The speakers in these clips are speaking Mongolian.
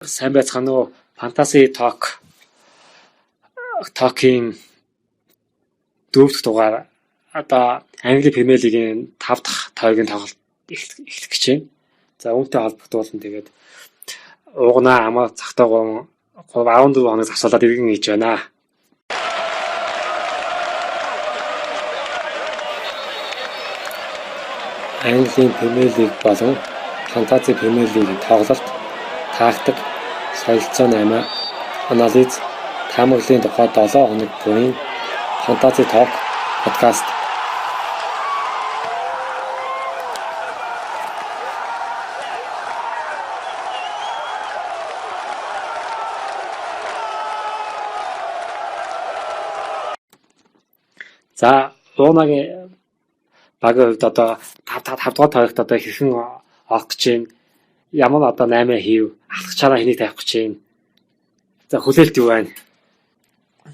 Сайн байцгаана уу? Fantasy Talk-ийн 4 дахь дугаар одоо Англи Премьер Лигийн 5 дахь тойргийн тоглолт эхлэх гэж байна. За үүнтэй холбогдуулан тэгээд уугнаа амаа цагтаагаа 14 хоног завсуулаад иргэн хийж байна. Английн Премьер Лиг болон Fantasy Премьер Лигийн тоглолт, тактик, солилцоо 8, анализ, таамаглалын тухай 7 хоног бүрийн Fantasy Talk подкаст. За, уунагийн багийн хувьд одоо 5 дугаар тойрогт одоо хэрхэн олох гэж байна? Ямар одоо 8 хийв? Алхах чараа хэнийг тавих гэж байна? За, хүлээлт юу байна?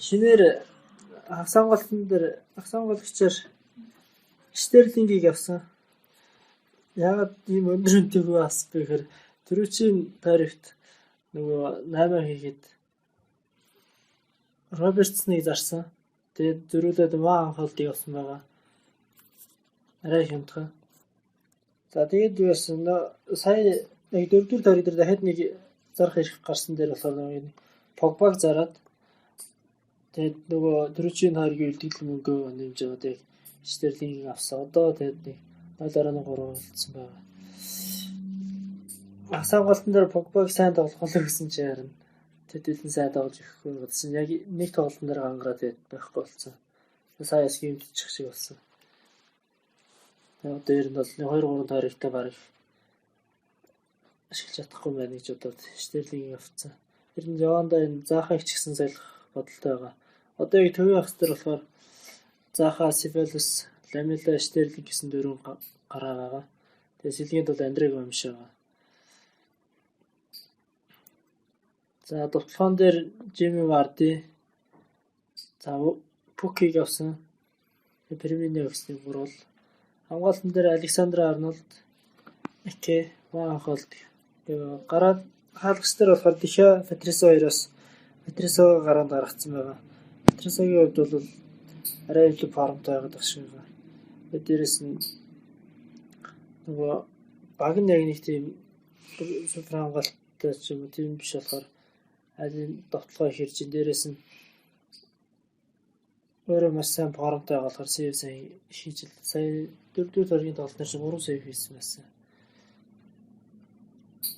Шинээр ах сонголгчаар Стерлингийг авсан. Яагаад ийм өндөр үнэтэйг авсан бэ гэхээр Төрүүчийн тойрогт нөгөө 8 хийгээд Робертсныг зарсан. Тэгээд зөрүүлээд Ван Анхолтыг авсан байгаа. Арай хямдхан. За тэгээд юу байсан нөө сая нэг 4-р тойрог дээр дахиад нэг зарах ирэх гарсан дээр болохоор нэг Погбаг зараад тэгээд нөгөө Төрүүчийн тойргийн үлдэгдэл мөнгөө нэмж аваад яг Стерлингийг авсан. Одоо тэгээд нэг 0.3 үлдсэн байгаа. Асаангалтан дээр Погбаг сайн тоглох гэсэн чинь харин тэдэлэн сайн тоглож ирэхгүй болсон. Яг нэг тоглолтын дээр гангараад байхгүй болсон. Сая скимтчих шиг болсон. Тэгээд одоо ер нь бол 2-3 тойрогтой бараг ашиглаж чадахгүй байна гэж бодоод Стерлингийг авцсан. Ер нь Яванда энэ Заахыг ч гэсэн салих бодолтой байгаа. Одоо яг төвийн ахс дээр болохоор Заха, Сифелус, Ламела, Стерлинг гэсэн 4 гараа байгаа. Тэгээд сэлгээд бол Андрэг өмш байгаа. За дутлахын дээр Жими Варди, за Пукийг авсан. Перминий авсныг буруул. Хамгаалтан дээр Александр Арнольд, Эке, Ван Анхолт. Гараад хаалгач дээр болохоор Диха, Патрисо хоёроос Патрисо гараанд гаргацсан байгаа. Патрисогийн хувьд бол арай илүү формтой байгаад багш байгаа. Тэгээд дээрэс нь нөгөө баг нь яг нэг тийм супер хамгаалттай ч юм уу тийм биш болохоор алин довтлогоо хэрж дээрэс нь өөрөө маш сайн формтой байгаа болохоор сейв сайн хийж л сая 4-р тойргийн тоглолтоор чинь 3 сейв хийсэн байсан.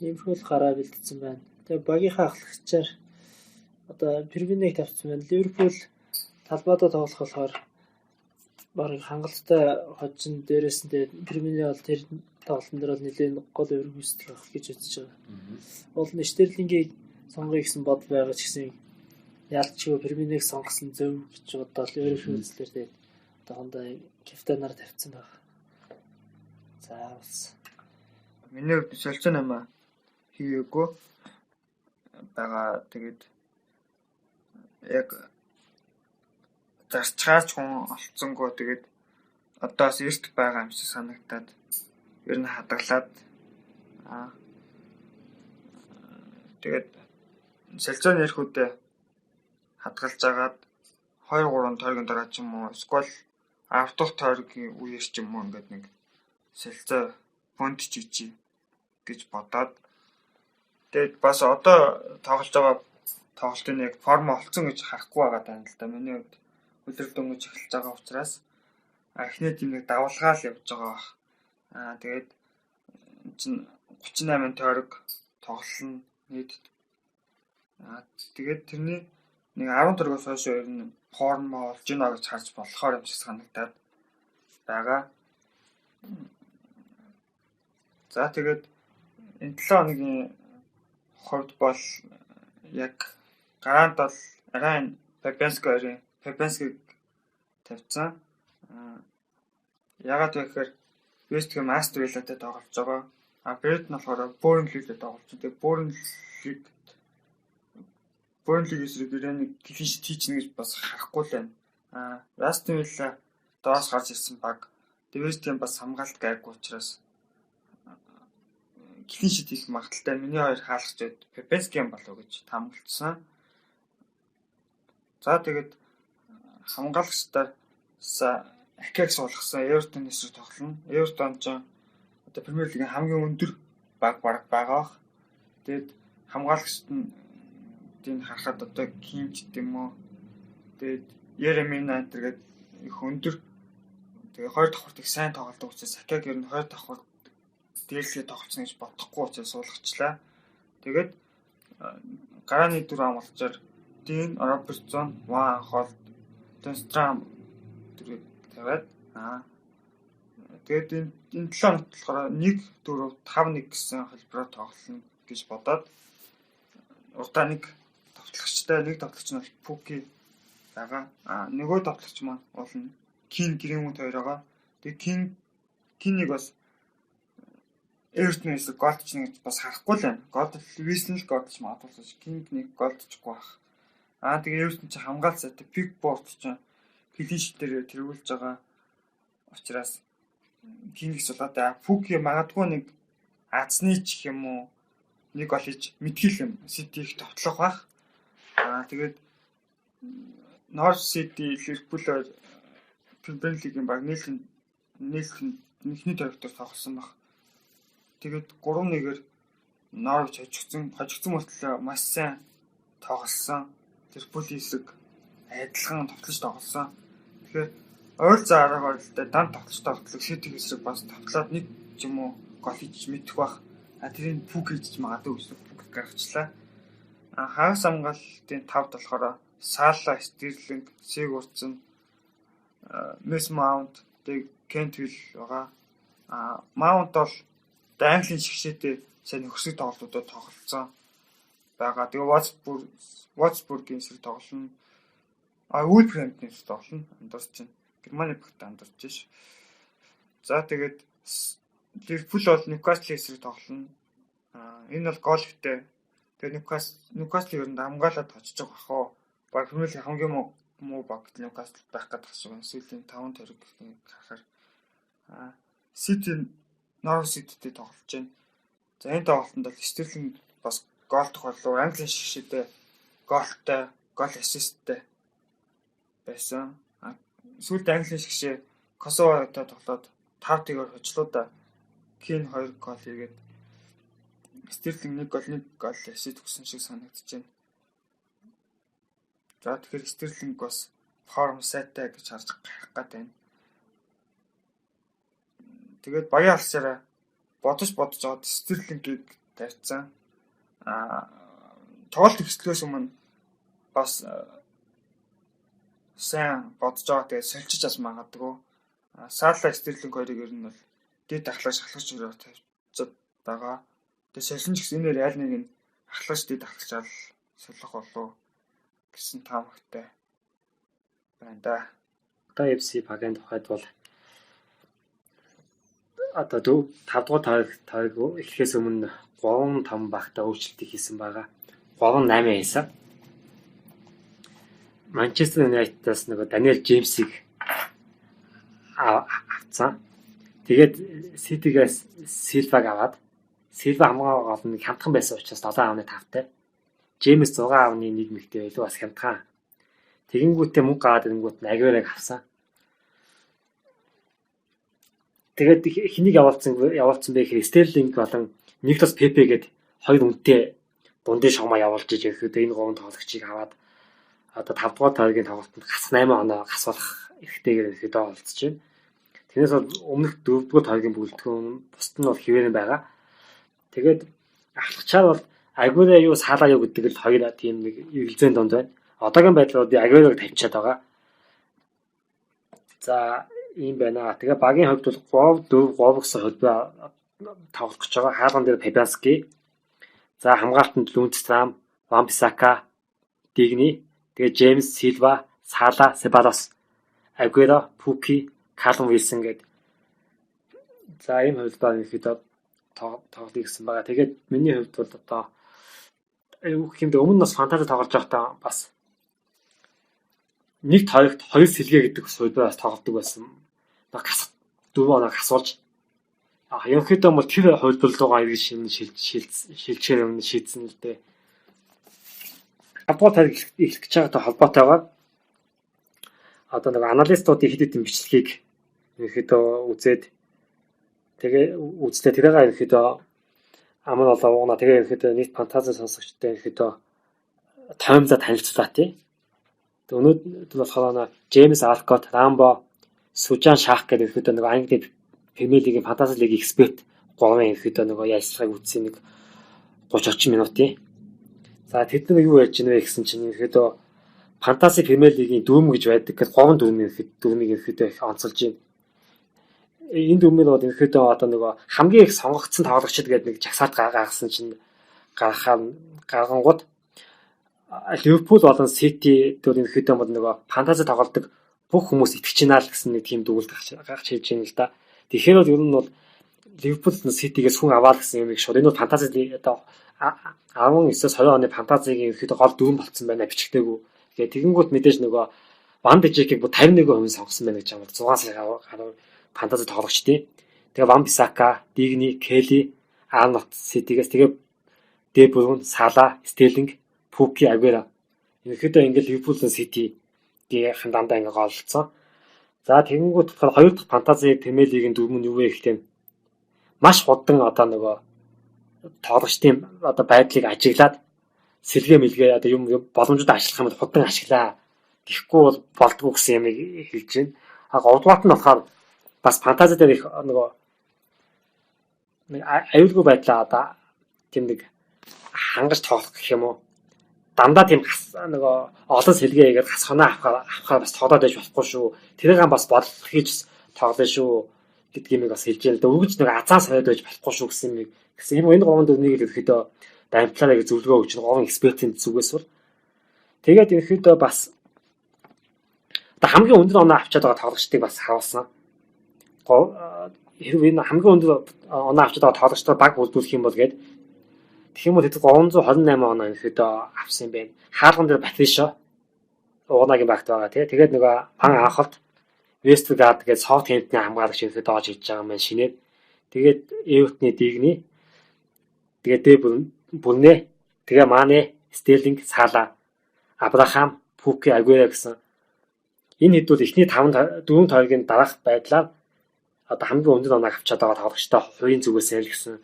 Иймэрхүү гараа бэлдсэн байна. Тэгээ багийнхаа ахлагчаар одоо Перминийг тавьсан байна. Ливерпул талбайдаа тоглох болохоор барыг хангалттай хожин дээрээс нь тэгээд Перминий бол тэр тоглолтын дээр бол нэлээд гол өргөсөл авах гэж үзэж байгаа. Уул нь Стерлингийг сонгоё гэсэн бодол байгаа ч гэсэн ялчгүй Перминийг сонгосон зөв гэж бодоод өөрийнхөө үзлээр тэгээд одоохондоо капитанаар тавьсан байна. За бас миний хувьд солилцоо 8 хийгээгүй байгаа. Тэгээд яг зарчгаач хүн олцсонгүй тэгээд одоос эрт байгаа юм шиг санагтаад ер нь хадгалаад тэгээд солилцооны ярихүүдээ хадгалж агаад 2-3 тойргийн дараа ч юм уу эсвэл 10 дахь тойргийн үеэр ч юм уу ингээд нэг солилцоо фонд чичи гэж бодоод тэгээд бас одоо тоглож байгаа тоглолтын яг форм олцсон гэж харахгүй байгаа даа л да. Миний хувьд үлрэл дөнгөж эхэлж байгаа учраас эхний тийм нэг давалгаа л явж байгаа. Тэгээд чинь 38 тойрог тоглолно нийт. Тэгээд тэрний нэг 10 тойрогоос хойш ер нь форм олж гинэ гэж харж болохоор юм шиг санагдаад байгаа. За тэгээд энэ 7 хоногийн хувьд бол яг гараанд бол арай Фабианскиг тавьсан. Ягаад вэ гэхээр Вест Хэм Астон Виллатай тоглож байгаа. Брайтон болохоор Бurnley-тэй тоглож байгаа. Тэгээд Burnley эсрэг нэг клиншит хийчихнэ гэж бас харахгүй л байна. Астон Вилла доос гарч ирсэн баг. Вест Хэм бас хамгаалт гайгүй учраас клин шит хийх магадaltaй миний хоёр хаалгач байд Пепенскийн болов гэж таамагласан. За тэгээд хамгаалагчдаар Акег суулгасан Эвертон эсрэг тоглоно. Эвертон ч одоо Премьер Лигийн хамгийн өндөр баг байгаа. Тэгээд хамгаалагчд нь тийм харахад одоо Кинч гэдэм үү. Тэгээд Еремина энэ гээд их өндөр. Тэгээ 2 давхарт их сайн тоглодог учраас Акег ер нь 2 давхарт дээрлэгээ тоглосон гэж бодохгүй учраас суулгачлаа. Тэгээд гарааны дүр амгалчаар Дин Робертсон, Ван Холт, Тенстрам тэрийг тавиад тэгээд энэ 7 хоногт болохоор 1-4-5-1 гэсэн хэлбэрээр тоглоно гэж бодоод урдаа нэг тоглогчтой нэг тоглогч нь Пуки байгаа. Нөгөө тоглогч маань бол Кин Гринвуд хоёр байгаа. Тэгээд Кинийг бас Эвертон эсрэг голдчихно гэж бас харахгүй л байна. Голдвиснэл голдч магадгүй Кинг нэг голдчихгүй байх. Тэгээ Эвертон ч хамгаалцаатай Пикфорд ч клин шитээр тэргүүлж байгаа учраас Кингс болоод Пуки магадгүй нэг азны ч юм уу нэг гол хийж мэдгэл юм Сити их товтлох байх. Тэгээд Норвич Сити Ливерпул Премьер Лигийн баг нийлхэн тойрогтоор тоглосон баг. Тэгээд 3-1-ээр Норвич хожигдсон мөртлөө маш сайн тоглосон. Ливерпулийн эсрэг адилхан тоглож тоглосон. Тэгэхээр ойролцоо аргаар л дан тоглож Сити эсрэг бас тоглоод нэг ч юм уу гол хийж мэдэх байх. Тэрийг Пук хийж магадгүй гэж Пук гаргачлаа. Хагас хамгаалтын 5-д болохоор Сала, Стерлинг, Сигурдсон, Мес Маунт, Кентвил байгаа. Маунт бол Английн шигшээтэй сайн нөхцөл тоглолтуудад тоглолцсон байгаа. Тэгээ Вотсбургийн эсрэг тоглоно. Вулверхэмптон эсрэг тоглоно. Андуурч чинь Германы багт андуурч ш. За тэгээд Ливерпул бол Ньюкаслын эсрэг тоглоно. Энэ бол гол хөтэй. Тэгээд Ньюкасл ер нь хамгаалаад очиж байгаа хаа. Баг Премьер Лигийн хамгийн муу баг Ньюкасл байх гэдэг шиг сүүлийн 5 тойрог харахаар Сити Норвич Сититэй тоглож байна. За энэ тоглолтод бол Стерлинг бас гол тохиоллоо Английн шигшээтэй голтой, гол ассисттэй байсан. Сүүлд Английн шигшээ Косовотой тоглоод 5-1-ээр хожлоо да. Кин 2 гол хийгээд Стерлинг 1 гол ассист өгсөн шиг санагдаж байна. За тэгэхээр Стерлинг бас форм сайтай гэж харж гарах гээд байна. Тэгээд баян алсаараа бодож аваад Стерлингийг тавьсан. Тоглолт эхлэхээс өмнө бас сайн бодож байгаа. Тэгээд сольчиж бас магадгүй. Саала Стерлинг хоёрыг ер нь бол дэд ахлагч өрөө тавьчихад байгаа. Тэгээд солино ч гэсэн энээр аль нэг нь ахлагч дэд ахлагчаар солих болов гэсэн таамагтай байна да. Одоо FC багийн тухайд бол одоо 5 дугаар тойрог эхлэхээс өмнө 3-5 багтаа өөрчлөлт хийсэн байгаа. 3-8 хийсэн. Манчестер Юнайтедаас нөгөө Даниэл Джеймсийг авцсан. Тэгээд Ситигээс Силваг аваад Силва хамгаалал гол нэг хямдхан байсан учраас 7.5-тай. Джеймс 6.1 мэгтэй байлгүй бас хямдхан. Тэгэнгүүтээ мөнгө гаваад ирэнгүүт Агюрыг авсан. Тэгээд хэнийг явуулсан бэ гэхээр Стерлинг болон Никлас Пепе гээд хоёр үнэтэй дундын шугамаа явуулж ижих энэ 3 тоглогчийг аваад одоо 5 дугаар тойргийн тоглолтод гас 8 оноо гасуулах эрхтэйгээр ихэд олцож байна. Тэрнээс бол өмнөх 4 дугаар тойргийн бүрэлдэхүүн бусд нь бол хэвээрэн байгаа. Тэгээд ахлагчаар бол Агюро юу Сала юу гэдэг л хоёр тийм нэг эргэлзээний донд байна. Одоогийн байдлаар Агюрог тавьчаад байгаа. За ийм байна. Тэгээ багийн хувьд бол 3-4-3 гэсэн хөлбөө тоглох гэж байгаа. Хаалган дээр Фабиански. За хамгаалтанд Лүнцтрам, Ван-Бисака, Дигни, тэгээ Джеймс, Силва, Сала, Себалос, Агюро, Пуки, Калум Вилсон гээд за ийм хөлбөө ихэд тоглох гэсэн байгаа. Тэгээд миний хувьд бол одоо хэмдэ өмнө нас фантази тоглож байхдаа бас нэг тойрогт 2 сэлгээ гэдэг хөлбөө бас тоглодог байсан. 4 оноо гасуулж ерөнхийдөө бол тэр хувьдуулгаа иргэн шилжээр өмнө шийдсэн л дээ. 5 дугаар тойрог эхлэх гэж байгаатай холбоотойгоор одоо нэг аналистуудын хэд хэдэн бичлэгийг ерөнхийдөө үзээд үзлээ тэрийг ерөнхийдөө аман олоогоно тэгээ ерөнхийдөө нийт фантази сонсогчтой ерөнхийдөө таймлаа танилцуулаа тий. Тэгээ өнөөдөр болохоор Джеймс Алкот, Рамбо, Сужан Шах гэдэг ерөнхийдөө нэг Англи Премьер лигийн фантази лигийн эксперт 3 ерөнхийдөө нэг ярьцлагыг үзсэн нэг 30-40 минутын. За тэд нар юу ярьж байна вэ гэсэн чинь ерөнхийдөө фантази Премьер лигийн дүүм гэж байдаг. Тэгэхээр 3 дүүмийг ерөнхийдөө их онцолж байна. Энэ дүүмээр бол ерөнхийдөө одоо нэг хамгийн их сонгогдсон тоглогчид гэдэг нэг жагсаалт гаргасан чинь гаргангууд Ливерпул болон Сити дээр ерөнхийдөө бол нэг фантази тоглодог бүх хүмүүс итгэж байна л гэсэн нэг тийм дүгнэлт гарч хийж байна л да. Тэгэхээр бол ер нь бол Ливерпул Ситигээс хүн аваад гэсэн юм их шууд энэ бол фантази одоо 19-20 оны фантазигийн ерөөхдөө гол дүүн болцсон байна бичгтэйгүү. Тэгээд тэгэнгүүт мэдээж нөгөө Ван де Жекийг 51% сонгосон байна гэж байна. 6 сая гаруй фантази тоглогч тий. Тэгээ Ван Бисака, Дигни, Келли, Арнолд Ситигээс тэгээ Де Брюн, Сала, Стерлинг, Пуки, Агуэро. Ерөөхдөө ингээд Ливерпул Ситигийн дандаа ингээд голцсон. За тэгэнгүүт болохоор 2 дахь фантази Премьер лигийн дөрмөн юу вэ гэхтээ маш хурдан одоо нөгөө тоглогчдын одоо байдлыг ажиглаад сэлгээ мэлгээ одоо юм боломжууд ашиглах юм бол хурдан ашиглаа. Гэхгүй бол болдгоо гэсэн юм хэлж байна. 3 дугаарт нь болохоор бас фантази дээр их нөгөө аюулгүй байдлаа одоо тийм нэг хангаж тоглох гэх юм уу. Дандаа тийм нөгөө олон сэлгээ хийгээд хасханаа авахаар бас тоглоод байж болохгүй шүү. Тэрийг бас бодлого хийж тоглоно шүү гэдэг юм бас хэлж яана. Өгөж нэг азаа сойд байж болохгүй шүү гэсэн юм. Гэсэн энэ 3 дөрнийг л ерөөхдөө дамжлаараа зөвлөгөө өгч 3 экспертийн зүгээс бол тэгээд ерөөхдөө бас одоо хамгийн өндөр оноо авчаад байгаа тоглогчдыг бас харуулсан. Хэрвээ энэ хамгийн өндөр оноо авчаад байгаа тоглогчдоо баг үлдүүлэх юм бол гээд тэгэх юм бол хэд 328 оноо ерөөхдөө авсан юм байна. Хаалган дээр Патришо уунагийн багт байгаа тий. Тэгээд нөгөө Пан Анхолт Вестгард гээд Саутгемптны хамгаалагч ерөөхдөө доош хийж байгаа юм байна шинээр. Тэгээд Эвертны Дигни тэгээд Де Брюне тэгээ Мане, Стерлинг, Сала, Абрахам, Пуки, Агуэро гэсэн энэ хэд бол эхний 4 тойргийн дараах байдлаар одоо хамгийн өндөр оноо авчаад байгаа тоглогчтой хувийн зүгээс ярил гэсэн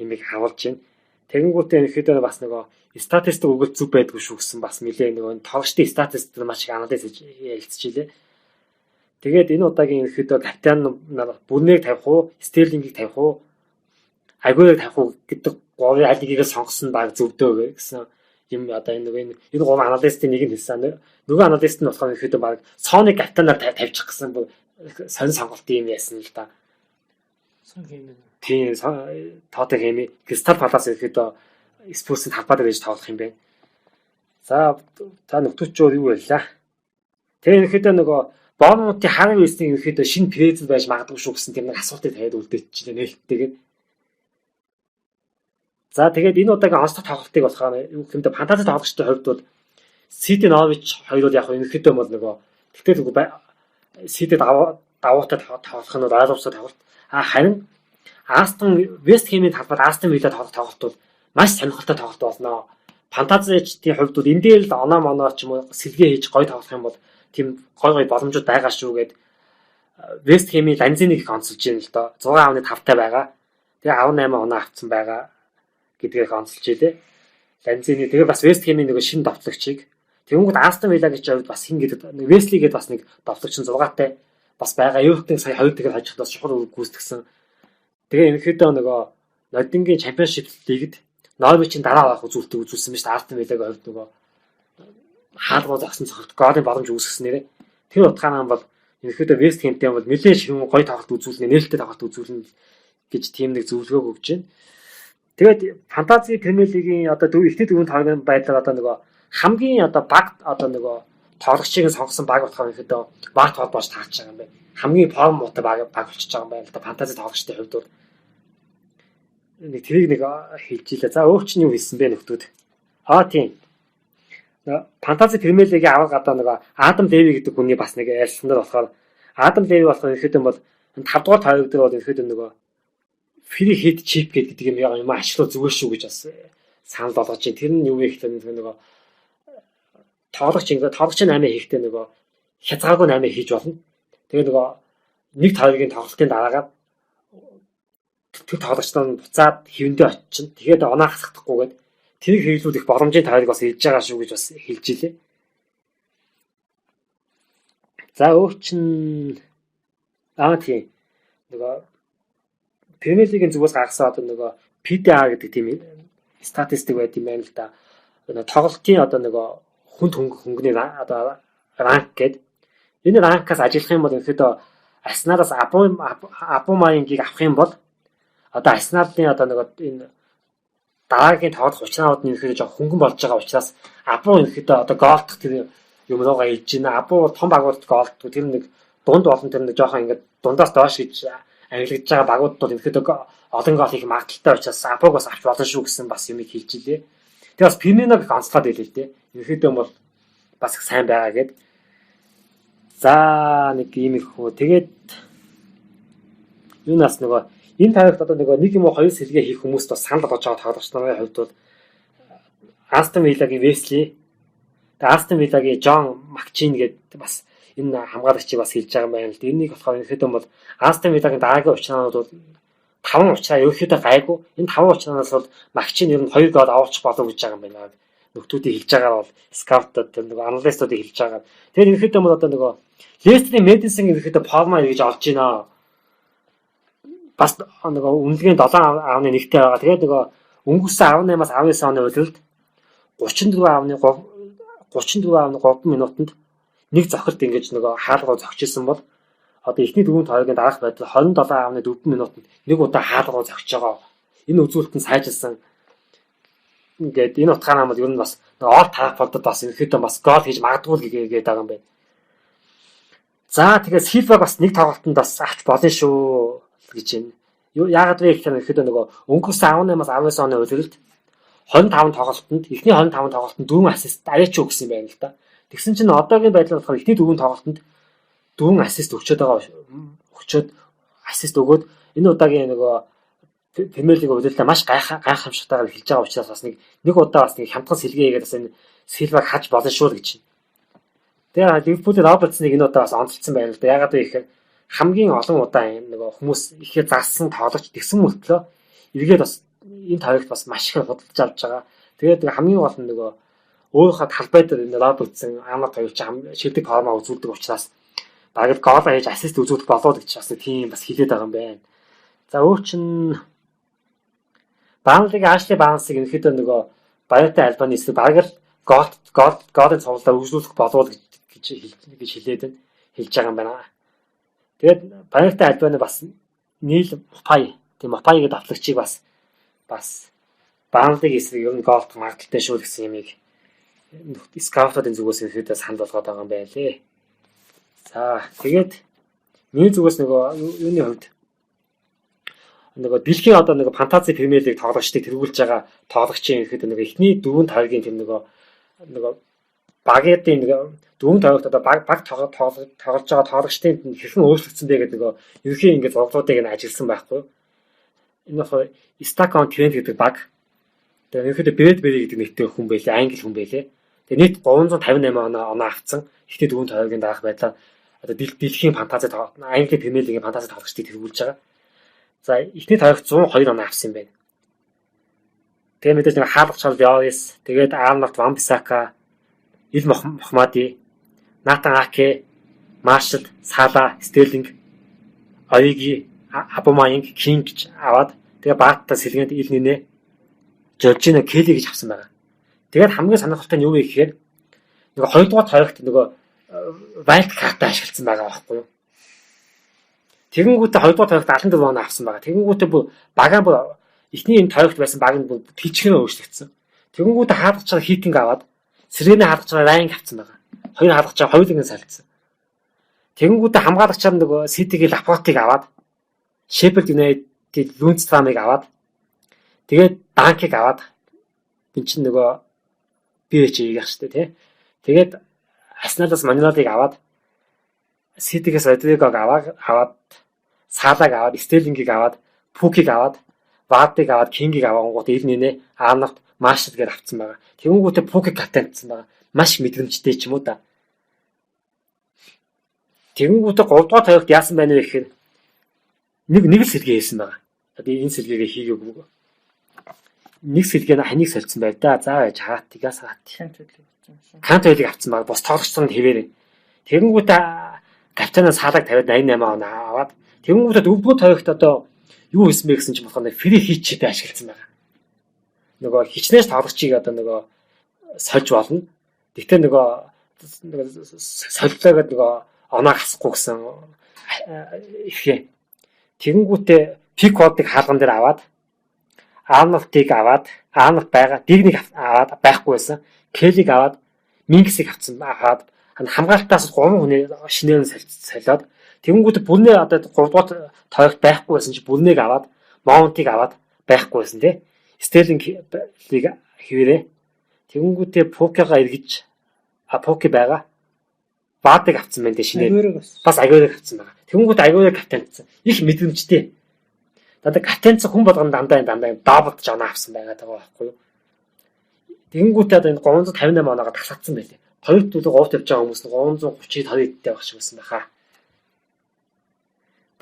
имийг харуулж байна. Тэгэнгүүтээ ерөөхдөө бас нөгөө статистик өгөл зүг байдгүй шүү гэсэн бас нэлээ нөгөө тоглогчдын статистик маш их анализ хийж ярилцчихлээ. Тэгээд энэ удаагийн ерөөхдөө капитан нар Брюнег тавих уу, Стерлингийг тавих уу, Агуэрыг тавих уу гэдэг 3 аль нэгийг сонгосон баг зөвдөө гэсэн юм одоо энэ 3 аналистийн нэг нь хэлсэн. Нөгөө аналист нь болохоор ерөөхдөө баг Соны капитанаар тавьчих гэсэн сонь сонголт юм яасан л да. Сон хэмээн. Тийм тоотой хэмээн Кристал Палас ерөөхдөө Спурсын талбай дээр байж тоглох юм байна. За та нөтөчөөр юу байлаа. Тэгээ ерөөхдөө нөгөө Борнмутын Харви Вестийн ерөөхдөө шинэ презид байж магадгүй шүү гэсэн тийм нэг асуултыг тавиад үлдээчихлээ нээлттэйгээр. За тэгээд энэ удаагийн онцлог тоглолтыг болохоор юу гэмдэ фантази тоглогчдын хувьд бол Сити Норвич хоёр бол яг ерөнхийдөө бол нөгөө тэгтээ Сити давуутай тоглох нь ойлгомжтой тоглолт. Харин Астон Вест Хэмийн талбайд Астон Вилла тоглолт бол маш сонирхолтой тоглолт болно. Фантазичдын хувьд бол энэ дээр л оноо ч юм уу сэлгээ хийж гоё тоглох юм бол тийм гоё боломжууд байгаа шүү гэд Вест Хэмийн Ланзиныг их онцолж байна л доо. 6.5-тай байгаа. Тэгээ 18 оноо авсан байгаа гэдгийг онцолж илээ. Ланзини тэгээ бас Вест Хэмийн нэг шинэ довтлогчийг тэгэнгүүт Астон Виллагийн хувьд бас хин гэдэг Весли гэдэг бас нэг довтлогч 6-тай бас байгаа. Эвертон сая 2 тэгэр хажих бас чухал гүйцэтгсэн. Тэгээ ерөнхийдөө нөгөө Нодингийн Чемпионшип лигт Норвичийн дараа авах үзүүлсэн байна шүү дээ. Астон Виллагийн хувьд нөгөө хаалгуу зогсон цогт голын боломж үүсгэсэн нэрээ. Тэр утгаараа бол ерөнхийдөө Вест Хэмтэй бол нэлээд ширүүн гоё тоглолт үзүүлнэ, нээлттэй тоглолт үзүүлнэ гэж тийм нэг зөвлөгөө өгч байна. Тэгээд фантази Премьер лигийн одоо эхний 4 тойргийн байдлаар одоо нөгөө хамгийн одоо баг одоо нөгөө тоглогчийг сонгосон баг болохоор ерөнхийдөө баг толгойж таарч байгаа юм байна. Хамгийн форм муутай баг болчихж байгаа юм байна л да фантази тоглогчдын хувьд бол нэг тэрийг нэг хэлж илээ. За өөр чинь юу хэлсэн бэ нөхдүүд? Тийм. Фантази Премьер лигийн авраг одоо нөгөө Адам Леви гэдэг хүний бас нэг ярилцсан дээр болохоор Адам Леви болохоор ерөнхийдөө бол 5 дугаар тойрог дээр бол ерөнхийдөө нөгөө free hit chip гэдэг юм ашиглах зүгээр шүү гэж бас санал болгож байна. Тэр нь юу вэ гэхээр нөгөө тоглогч 8 хийхдээ нөгөө хязгааргүй 8 хийж болно. Тэгээ нөгөө нэг тавгийн тоглолтын дараагаар тэр тоглогчдоо буцаад хэвэндээ очино. Тэгээд оноо хасахдахгүйгээд тэрийг хэрэглүүлэх боломжийн тавыг бас илж байгаа шүү гэж бас хэлж илээ. За тийм нөгөө Премьер лигийн зүгээс гаргасан одоо нөгөө PDA гэдэг тийм статистик байт юм байна л да. Тоглолтын одоо нөгөө хүнд хөнгөний одоо ранк гэдэг. Энэ ранкаас ажиллах юм бол ерөөдөө Арсеналаас Абумаянгийг авах юм бол одоо Арсеналын одоо нөгөө энэ дараагийн тоглох учраанууд нь ерөөдөө жоо хөнгөн болж байгаа учраас Абу ерөөдөө одоо голдох тэр юм руугаа илж байна. Абу том багууд голддог. Тэр нэг дунд болон тэр нэг жоохон ингээд дундаас доош гэж ангилгаж байгаа багуудад бол ерөөдөө олон гол хийх магадaltaй учраас Абугаас авч болно шүү гэсэн бас юмыг хэлж илээ. Тэгээ бас Фирминог их онцлоод илээ л дээ. Ерөөдөө бол бас их сайн байгаа гэд. За нэг ийм их хөө. Тэгээд юунаас нөгөө энэ тавигт одоо нөгөө нэг юм уу хоёр сэлгээ хийх хүмүүст бас санал болгож байгаа тоглогч нарын хувьд бол Астон Виллагийн Весли, Астон Виллагийн Жон Макчин гэдэг бас энэ хамгаалагчийг бас хэлж байгаа юм байна л да. Энийг болохоор ерөөхдөө бол Астон Виллагийн дараагийн учраанууд бол 5 учраа ерөөхдөө гайгүй. Энэ 5 учраанаас бол Макчин ер нь 2 гол авуулчих болов гэж байгаа юм байна. Нөхдүүдийг хэлж байгаа бол скаутууд тэр нөгөө аналистуудыг хэлж байгаа. Тэгэхээр ерөөхдөө бол одоо нөгөө Лестерийн Мэдисон ерөөхдөө форма гэж олж байна. Бас нөгөө үнэлгээний 7.1-тэй байгаа. Тэгээд нөгөө өнгөрсөн 18-аас 19 оны үеэлд 34.3 минутанд нэг зохилт ингэж нөгөө хаалгаа зогчсон бол одоо эхний дөрвөн тойргийн дараах байдал 27.4 минутанд нэг удаа хаалгаа зогсож байгаа. Энэ үзүүлэлт нь сайжилсан. Ингээд энэ утгаараа бол ер нь бас ор тарах бодод бас ерөөхдөө бас гол хийж магадгүй гэдэг байгаа юм байна. За тэгээд Силва бас нэг тоглолтод бас авч болно шүү гэж байна. Яагаад вэ гэхээр ерөөхдөө нөгөө өнгөрсөн 18-аас 19 оны үеэлд 25 тоглолтод эхний 25 тоглолтод 4 ассист аваач юу гэсэн юм байна л да. Тэгсэн чинь одоогийн байдлаар болохоор эхний 4 тоглолтод 4 ассист өгчөөд ассист өгөөд энэ удаагийн нөгөө Премьер лигийн удирдлагаа маш гайхамшигтайгаар хэлж байгаа учраас бас нэг удаа бас нэг хямдхан сэлгээгээд бас энэ Силваг хаж болно шүү гэж. Тэгээ Ливерпулийн Робертсныг энэ удаа бас онцлцсан байна л да. Яагаад вэ гэхээр хамгийн олон удаа нөгөө хүмүүс ихээр зарсан тоглогч тэгсэн мөртлөө эргээд бас энэ тавигт бас маш их худалдаж авч байгаа. Тэгээд хамгийн гол нь нөгөө өөрийнхөө талбай дээр энэ Робертсон Амнат хоёулч шилдэг форма үзүүлдэг учраас багт гол хийж ассист үзүүлэх болоод гэж бас тийм бас хэлээд байгаа юм байна. За чин Банлиг Ашли Барнсыг ерөөхдөө нөгөө Баяртай Альбанис багаар голын цовлоо үргэлжлүүлэх болов гэж хэлээд байна. Хэлж байгаа юм байна. Тэгээд Баяртай Альбаны бас Нийл Мопай гэдэг давтлагчийг бас Банлиг эсрэг ер нь голд магадaltaй шүү гэсэн юмыг скаутуудын зүгээс ерөөхдөө санал болгоод байгаа юм байна лээ. За тэгээд миний зүгээс нөгөө юуны хувьд нөгөө дэлхийн одоо нөгөө фантази премьер лиг тоглогчдыг тэргүүлж байгаа тоглогчийн ихэд нөгөө эхний 4 тавгийн тэр нөгөө багийн нөгөө 4 тавигт одоо баг тоглож байгаа тоглогчдын хэрхэн өөрчлөгдсөн бэ гэдэг нөгөө ерхий ингээд зурглуудыг нь ажилласан байхгүй. Энэ болохоор Stockton Trent гэдэг баг. Тэгээ ерхийдээ Bradbury гэдэг нэртэй хүн байлээ, англи хүн байлээ. Тэгээ нийт 358 оноо авцсан. Эхний 4 тавгийн дараах байдлаар одоо дэлхийн фантази англи премьер лигийн фантази тоглогчдыг тэргүүлж байгаа. За эхний тавигт 102 оноо авсан юм байна. Тэгээ мэдээж нэг хаалгач бол Бьорис, тэгээд Арнольд Ван Бисака, Ил Мохмади, Натан Аке, Маршал, Сала, Стерлинг, Ориги, Абумаянг, Кинг гэж аваад тэгээ Баатта сэлгээнд Ил Нинэ, Жоржино Келли гэж авсан байгаа. Тэгээд хамгийн сонирхолтой нь юу вэ гэхээр нөгөө 2 дугаар тавигт нөгөө вайлд картаа ашигласан байгаа байхгүй юу? Тэгэнгүүтээ 2 дугаар тавигт 74 оноо авсан байгаа. Тэгэнгүүтээ багаа эхний энэ тавигт байсан баг нь тийчгэн өөрчлөгдсөн. Тэгэнгүүтээ хаалгач байгаа хитинг аваад сэргээний хаалгач байгаа ранг авсан байгаа. Хоёр хаалгач байгаа хоёулыг нь салцсан. Тэгэнгүүтээ хамгаалагчаар нөгөө Ситигийн Лапортыг аваад Шеффилд Юнайтед Лүнстрамыг аваад тэгээд Данкиг аваад энэ чинь нөгөө PH-ийг яах штэ тий. Тэгээд Арсеналаас Манилалыг аваад Ситигээс Родригог аваад Салаг аваад Стерлингийг аваад Пукийг аваад, Ваадыг аваад, Кингийг аваад ил нэнэ Арнолд Маршал гээд авцсан байгаа. Тэгэнгүүтээ Пукийг капитанцсан байгаа. Маш мэдрэмжтэй ч юм уу да. Тэгэнгүүтээ 3 дугаар тавигт яасан байна вэ гэхээр нэг л сэлгээ хийсэн байгаа. Одоо энэ сэлгээгээ хийгээгүй. Нэг сэлгээ ханыг солилцсон байл да. За яж хаатигаас хаат. Кантвелийг авцсан байгаа. Бос тоглогчдод хэвээрээ. Тэгэнгүүтээ капитанаас хаалаг тавиад 88 он аваад тэгэнгүүтээ 4 тавигт одоо юу хийсэн бэ гэсэн чинь болохоор фри хийчтэй ашигласан байгаа. Нөгөө хичнээн тоглогчийг одоо нөгөө сольж болно. Гэхдээ нөгөө солилцоогод нөгөө оноо хасахгүй гэсэн ихээ. Тэгэнгүүтээ пик кодыг хаалган дээр аваад Арнолтыг аваад Арнолт байгаа. Дигнийг аваад байхгүй байсан. Келлиг аваад Минксийг авцсан аваад хамгаалтаас 3 хүний шинээр солиод тэгэнгүүтээ бүрнээ одоо 3 дугаар тавигт байхгүй байсан чи бүрнийг аваад Маунтыг аваад байхгүй байсан тий. Стерлингийг хэвээрээ тэгэнгүүтээ Пукега эргэж Пуке байгаа. Ваадыг авцсан байна дээ шинээр. Бас Агуэрыг авцсан байгаа. Тэгэнгүүтээ Агуэрыг капитанцсан. Их мэдрэмжтэй. Дандаа капитанцсан хүн болгоно дандаа даблд жоо авсан байгаа байхгүй юу? Тэгэнгүүтээ одоо энэ 358 оноогоо тасгацсан байлээ. Хоёрт төлөв говт явж байгаа хүмүүс нь 330-д 20-д байх шиг байсан баха.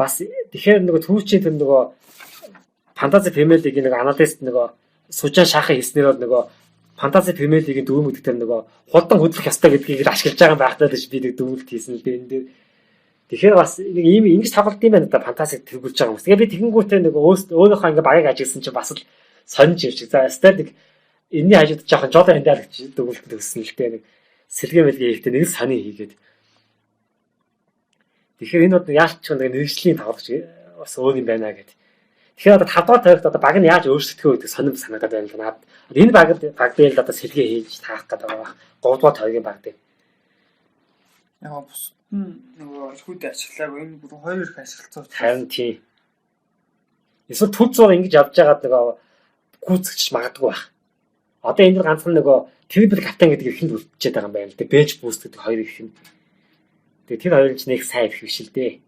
Бас тэгэхээр нөгөө түүчийн тэр нөгөө фэнтези премиер лигийн нэг аналист нөгөө сужаа шахах хийснээр бол нөгөө фэнтези премиер лигийн дөрөв мөдөг тэр нөгөө хурдан хөдлөх ёстой гэдгийг ашиглаж байгаа байхдаа л би нэг дүгнэлт хийсэн л дээ энэ дээр. Тэгэхээр бас нэг ийм ингэж тоглолт юм байна да фэнтезиг тэргүүлж байгаа хүмүүс. Тэгээ би тэгэнгүүтээ нөгөө өөрийнхөө ингээ багыг ажигласан чинь бас л сонж юм шиг. За статик энэний хажууд жоохон жолоо хандаа л гэж дүгнэлт өгсөн л дээ нэг сэлгээ мэлгээ ихтэй нэг сони хийгээд. Тэгэхээр энэ бол яалч ч нэг мэрэгжлийн тоглогч бас өөр юм байна гэдэг. Тэгэхээр одоо 5 дахь тавигт одоо баг нь яаж өөрчлөгдөх вэ гэдэг сонирм санагдаад байна л надад. Энэ баг дээр л одоо сэлгээ хийж таах гэдэг байгаа. 3 дугаар тавигийн баг дээр. Яг бусд нөгөө ихүүд ашиглаагүй энэ бүр хоёр их ашиглацсан. Харин тийм. Эсвэл төв зур ингэж явж байгаад нөгөө гүйцэгч магадгүй байх. Одоо энэ ганцхан нөгөө трипл капитан гэдэг ихэнд үлдчихэд байгаа юм байна л дээ. Бенч буст гэдэг хоёр ихэн. Тэгээ тэр хоёрын ч нэг сайн их биш л дээ.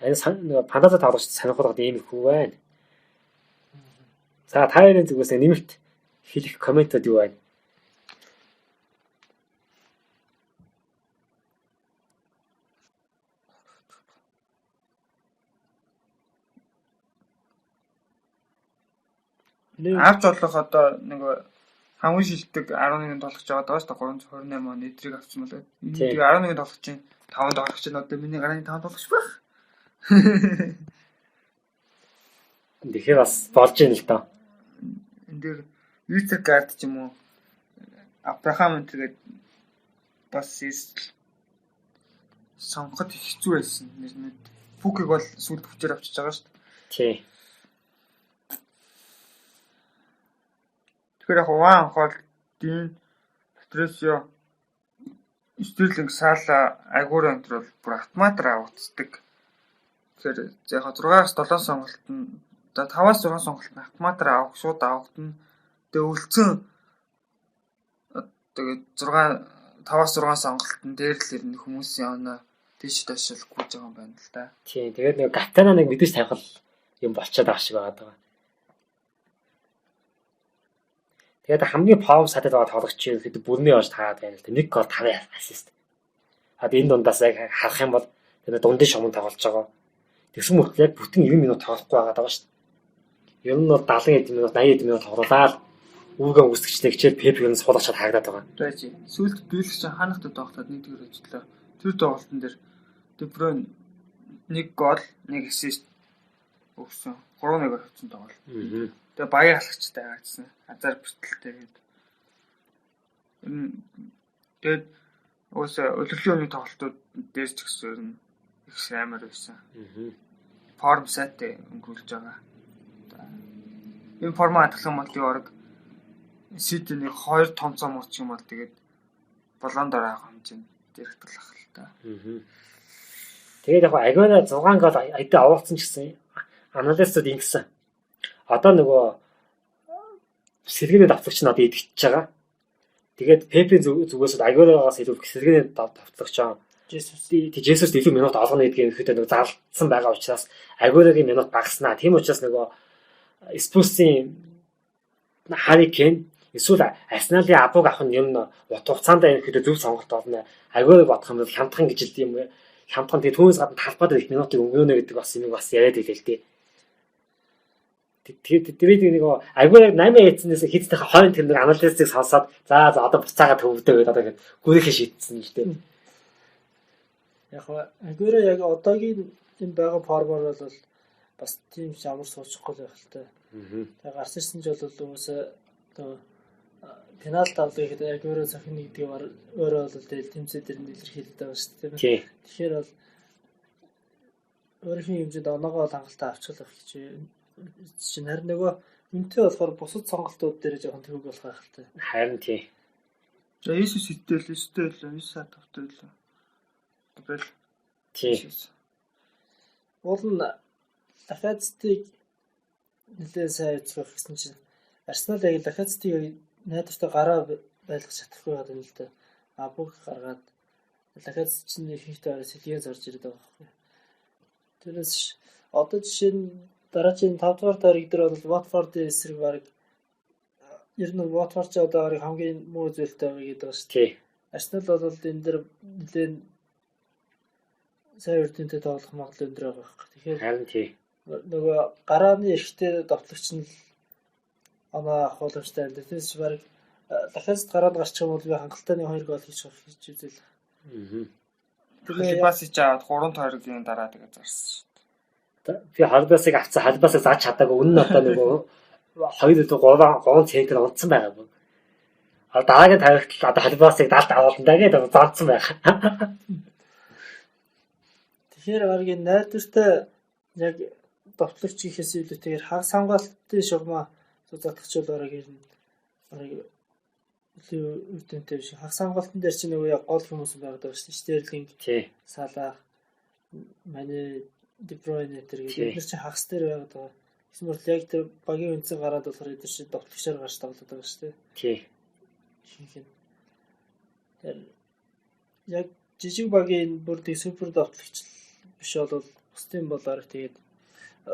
Энэ нөгөө фантази тоглогч сонирхолтой ийм их хүү байна. За та хоёрын зүгээс нэмэлт хэлэх комментод юу байна? Авч болох одоо нөгөө хамгийн шилдэг 11 тоглогч байгаа даа шүү дээ 328 он эдрийг авсан мөлөө. Тэгээ 11 тоглогчийн 5 тоглогч нь одоо миний гарааны 5 тоглогч байх. Тэгэхээр бас болж ийн л доо. Энд дээр Вицегард ч юм уу Абрахам тэгээд бас сонгоход хэцүү байсан. Нэрнэд Пукиг бол сүүлд хүчээр авчиж байгаа шүү дээ. Тий. Тэгэхээр яг Ван хол Дин Патрисио Стерлинг Сала Агур энтер бол бүр автоматар авагддаг. Тэгэхээр яг 6-аас 7 сонголт нь 5-аас 6 сонголт нь автоматар авах шууд авагдана. Тэгээ өлцөн тэгээд 5-аас 6 сонголт нь дээр л ирнэ хүмүүсийн оноо тийш ташил гүйж байгаа юм байна л да. Тийм. Тэгээд нэг капитана нэг мэдээж тавих юм болчиход байгаа шиг байгаа. Тэгээд хамгийн пауэр сатад байгаа тоглогч ихэд бүрний оож таагаад байна л да. 1 гол 5 ассист. Хаад энэ дундаас яг харах юм бол тэгээд дундын шугам тоглож байгаа. Тэгсэн мөртлөө яг бүтэн 90 минут тоглохгүй байгаа даа шүү дээ. Ер нь бол 70 минут 80 минут тоглолаад үүргээ үүсгэжтэй хичээл Пепиг нь суулгачаад хаагдаад байгаа. За чи сүүлд дийлэх чинь ханахтай тоглоход 1-2 ажиллаа. Тэр тоглолтын дээр Дебройн 1 гол 1 ассист өгсөн. 3-1 авсан тоглолт. Тэгээ баяр халагчтай хаагдсан. Азар бэртэлтэй гээд. Тэгээд өөөсөө өлөрлийн өмнө тоглолтууд дээр ч гэсэн их амар байсан. Форм сайтай өнгөрүүлж байгаа. Энэ формат хатгалан малтын орог Сидней 2 том цом урч юм бол тэгээд Болондор авах хэмжээнд дэрхтэлэх л та. Тэгээд яг Агуэра 6 гол айдаа авуулсан ч гэсэн аналистууд ингэсэн. Одоо нөгөө сэргээний давтлагч нь одоо идэгдэж байгаа. Тэгээд Пепийн зүгээс Агуэрагаас илүү сэргээний давтлагч Жесус илүү минут олгоно гэдгийг ихэд нэг зарлцсан байгаа учраас Агуэрогийн минут багаснаа. Тийм учраас нөгөө Спурсийн Harry Kane эсвэл Арсеналын абууг авах нь юм утга хугацаанд ихэд зөв сонголт болно. Агуэрог бодох юм бол хямдхан гэж л юм. Хямдхан тэгээ түүнээс гадна талбайд их минутыг өнгөрөөнө гэдэг бас юм бас яриад ийлээ л дээ. Тэгээд нэг Агуэрог 8 яйцнээс хиттэй хойно тэр нэг анализыг сонсоод за одоо буцаагаад төвдөө гэдэг одоо ингээд гүрэхээ шийдсэн л дээ. Яг Агуэро яг одоогийн юм байгаа формоор бол бас тийм ямар суучихгүй байх л та. Тэгээ гарч ирсэн ч бол уусаа пенальт авдаг гэхэд Агуэро цохин нэгдгийг өөрөө бол тэгэл тэмцээ дээр нэлэрхийлдэг байгаа шүү дээ. Тэгэхээр бол өөрхийн хэмжээнд оноогоо хангалттай авчлах гэж чинь харин нөгөө үнтэй болохоор бусад сонголтууд дээр жоохон төвөг болох байх л та. Харин тий. За Есүс итэл 9 сар тавтай л. Тэгэл тий. Уул нь Лакацетиг нэлээд сайн үзэх гэсэн чинь Арсенал яг Лакацетиг найдвартай гараа байлгах чадахгүй байгаа юм л да. Абуг гаргаад Лакацет чинь ихэнхдээ сэлгээ зарж ирээд байгаа байхгүй. Тэрээс одоо жишээ нь дараагийн 5 дугаар тойрог дээр бол Watford-ийн эсрэг баг ер нь Watford ч одоо хамгийн муу зүйлтэй байгаа гэдэг байна шүү дээ. Арсенал бол энэ дэр нэлээд сайн үрдөнтэй тоглох магадлал өндөр байгаа байхгүй. Тэгэхээр харин тий. Нөгөө гарааны эрхтэй довтлогч нь оноо авах боломжтой юм. Тэрс баг Лакацет гараад гарчих юм бол би хангалттай 2 гол хийж авах гэж үзэл. Тэгээ бас ич аваад 3 тойрогийн дараа тэгээ зарсан шүү дээ. Би Халбасыг авцсан. Халбасыг зааж чадаагүй. Үнэн нь одоо нөгөө 2-3 центр унтсан байгаа юм. Дараагийн тавигт одоо Халбасыг далд авуулна гэдэг заалцсан байгаа. Тэгэхээр баргийн найдвартай яг довтлогч ихээс илүү тэгэхээр хаг хамгаалтын шугамаа зузаатгч бол бараг илүү үрдөнтэй биш. Хаг хамгаалтан дээр чинь нөгөө яг гол хүмүүс байгаад байгаа шүү дээ. Стерлинг, Салах, Мане, Де Бройне тэр гэдэг нэр чинь хагас дээр байгаад байгаа. Гэсэн мэт яг тэр багийн үнцэн гараад болохоор эдгээр чинь довтлогчоор гарч тоглоод байгаа шүү дээ. Тий. Тэр яг жижиг багийн бүр тэг супер довтлогч биш бол бусдын болоор тэгээд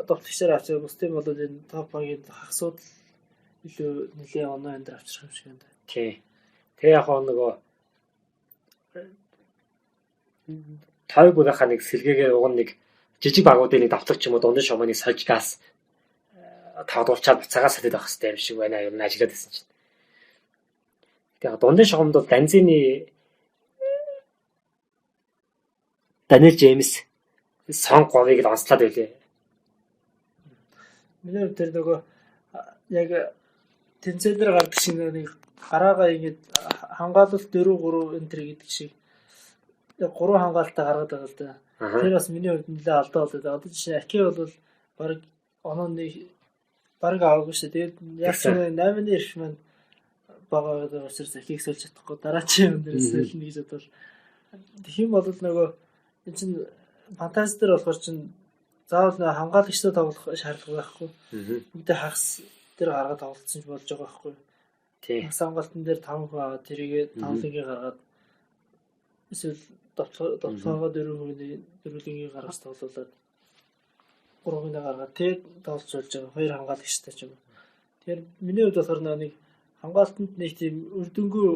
довтлогчоор авчираа бусдын бол энэ топ багийн хагасууд илүү нэлээ оноо энэ авчрах юм шиг байна. Тий. Тэгээ яг нөгөө Тойгуудынхаа нэг сэлгээгээ уг нэг жижиг багуудын нэг давтагч юм уу дундын шумааны сольж газ тавдуулчаад буцаагаа салээд авах хэрэгтэй юм шиг байна юу ажиглаад байсан чинь. Тэгээ дундын шугамд бол Данзины Даниэл Джеймс сон говыг л онцлоод байлээ. Миний хувьд тэр нөгөө яг тэнцэл дээр гардаг шиг нэг гараагаа ингэж хамгаалалт 4-3 энэ төр гэдэг шиг яг 3 хамгаалтаа гаргаад байгаа л да. Тэр бас миний хувьд нэлээд алдаа болоод байгаа. Одоо жишээ Аки бол баг онооны баг аваагүй шүү. Тэгээд яг ч 8-ны ирэх маань байгаа учраас Акиг сольж чадахгүй дараагийн юм дээрээс солино гэж бодвол тэгэх юм бол нөгөө энэ чинь фантази дээр болохоор чинь заавал хамгаалагчтай тоглох шаардлага байхгүй. Бүгдээ хагас дээр гаргаад тоглолцсон ч болж байгаа байхгүй. Тийм. Хагас хамгаалтан дээр 5 аваад тэрийгээ 5-ыг гаргаад эсвэл дотлогоо 4-ийг гаргаж тоглуулад 3-ыг гаргаад тэгээд тоглож болж байгаа. 2 хамгаалагчтай ч юм. Тэгэхээр миний хувьд болохоор нэг хамгаалтанд нэг тийм үрдөнгөө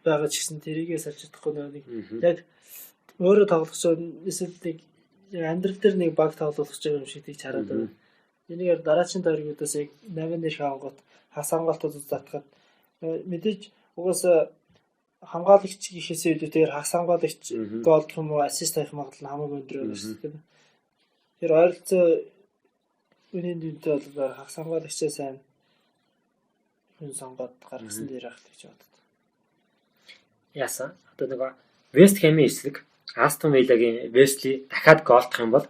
байгаа ч гэсэн тэрийгээ салж чадахгүй нэг яг өөрөө тоглох эсвэл нэг амьдрал дээр нэг баг тоглох гэж юм шиг тийч хараад байна. Энийг дараагийн тойргуудаас яг 8-ны их хангалт хас хамгаалтууд затгаад мэдээж угаасаа хамгаалагч гэхээс илүү тэр хас хамгаалагч гол гэх юм уу ассист тавих магадлал хамаагүй өндөр байна шүү дээ. Тэр ойролцоо үнийн дүнтэй бол хас хамгаалагчаа сайн хүн сонгоод гаргасан дээр ахт гэж боддог. Яасан. Одоо нэг Вест Хэмийн эслэг Астон Виллагийн Весли дахиад голдох юм бол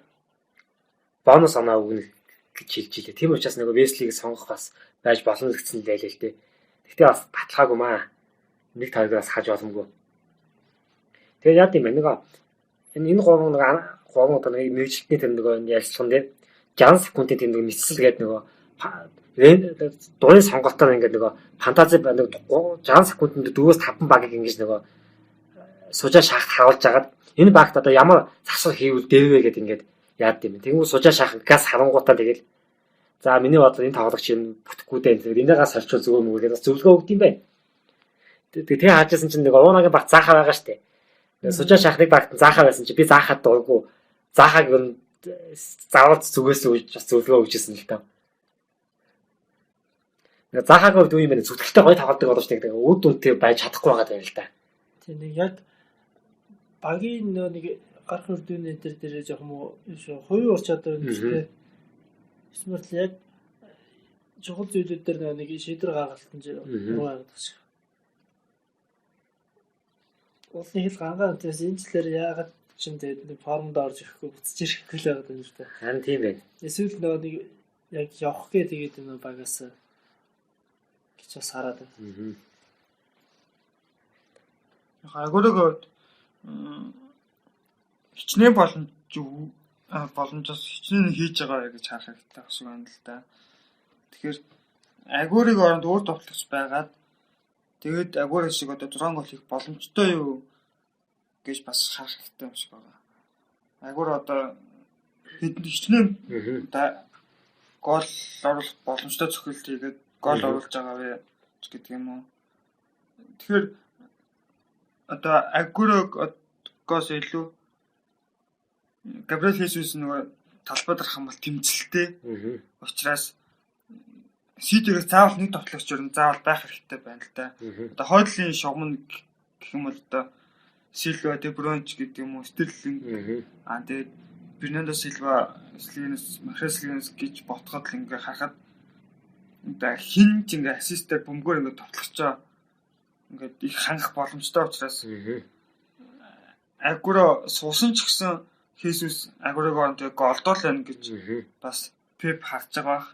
бонус оноо өгнө гэж хэлж илээ. Тийм учраас нөгөө Веслиг сонгох бас байж болно гэсэн л байлээ л дээ. Гэхдээ бас баталгаагүй маа. Нэг тойгоос хаж боломгүй. Тэгээ яа гэм бэ нөгөө энэ 3 одоо нэг мэрэгчлэтний тэр нөгөө ялцсан дээр 60 секундын тэр нөгөө мэдсэл гэдэг нөгөө дурын сонголтоор ингээд нөгөө фантази нэг 60 секундэд 4-5 багийг ингэж нөгөө сужаа шахт харуулж агаад Энэ багт одоо ямар засвар хийвэл дэввэ гэдэг ингээд яад юм. Тэгвэл сужаа шахах газ харангуутаа тэгэл за миний бодлоор энэ тоглогч юм бүтэхгүй дээ. Тэгэхээр энэ газ харчвал зүгээр мөгөө гэдэг зөвлөгөө өгд юм байна. Тэгээ хаажсэн чинь нэг уунагийн багт заахаа байгаа штэ. Сужаа шахныг багт заахаа байсан чи би заахад дурггүй. Заахаг нь заавал зүгээс бас зөвлөгөө өгчээсэн л таа. Заахаг хувьд юу юм бэ? Зүтгэлтэй гоё тоглодог болооч нэг үд үнтэй байж чадахгүй байгаа юм л да. Тийм нэг яг багийн нэг гарах үрдүн энэ дээр жоох юм уу хувийн ур чадвар үнэтэй. Эсвэл яг чухал зүйлүүд дээр нэг шийдвэр гаргалтанд руу явдаг шиг. Улсын хил гангаан учраас энэ жилээр яагаад ч юм тэгээд нэг формонд орж ирэхгүй буцаж ирэхгүй л байгаа юм шүү дээ. Харин тийм байна. Эсвэл нэг яг явах гээ тэгээд энэ багаас гэж бас хараад байна. Агуулгад хичнээн боломжос хичнээн хийж байгаа гэж харах хэрэгтэй гэсэн юм л да. Тэгэхээр агуурыг оронд өөр тоглогч байгаад тэгээд агуур шиг одоо 6 гол хийх боломжтой юу гэж бас харах хэрэгтэй юм шиг байна. Агуур одоо хэдэн хичнээн гол оруулах боломжтой цохилт хийгээд гол оруулж байгаа вэ гэдэг юм уу. Тэгэхээр одоо агуургоос илүү Габриэл Хесус нөгөө талбайд хамбал тэмцэлтэй. Учираас Ситигээс заавал нэг тоглогч ер нь заавал байх хэрэгтэй байна л да. Одоо хойдлын шугам гэх юм бол одоо Силва, Де Бройнч гэдэг юм уу, Стерлинг тэгээд Бернардо Силва, Слинес, Марселинес гэж ботход л ингээ харахад одоо хин ч ингээ ассистээр бөмбөгөөр ингээ тоглохчоо ингээд их хангах боломжтой учраас агуура суусан ч гэсэн Хесус агуурыг тэгээ голдол байна гэж бас Пеп харж байгаа.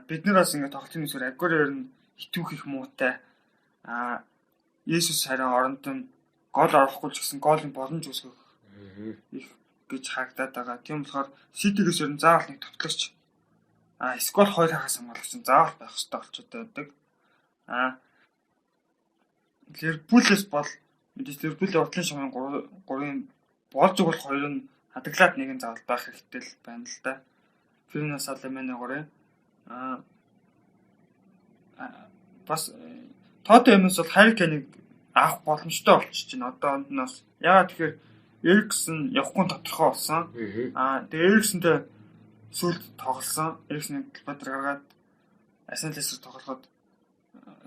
Бид нар бас ингээд тоглолтын нүсээр агуур ер нь итүүх их муутай. Есүс харин оронд нь гол оруулахгүй ч гэсэн голын боломж үүсгэх их гэж харагдаад байгаа. Тийм болохоор Ситигээс ер нь заавал нэг тоглогч скол хоёр хагас хамгаалагч нь заавал байх хэрэгтэй болчиход байдаг. Ливерпулээс бол мэдээж Ливерпулийн урдлын шугамын 3-ын болж өгөх хоёр нь хадаглаад нэг нь заавал байх хэрэгтэй л байна л да. Фернандо Саламанагорэ бас Тоттенхэмс бол Харри Кейнийг авах боломжтой болчихж байна. Одооноос яагаад тэгэхээр Эриксэн явахгүй тодорхой болсон. Тэгээ Эриксэнтэй сүүлд тоглосон. Эриксний талбайд гаргаад Арсеналээс тоглоход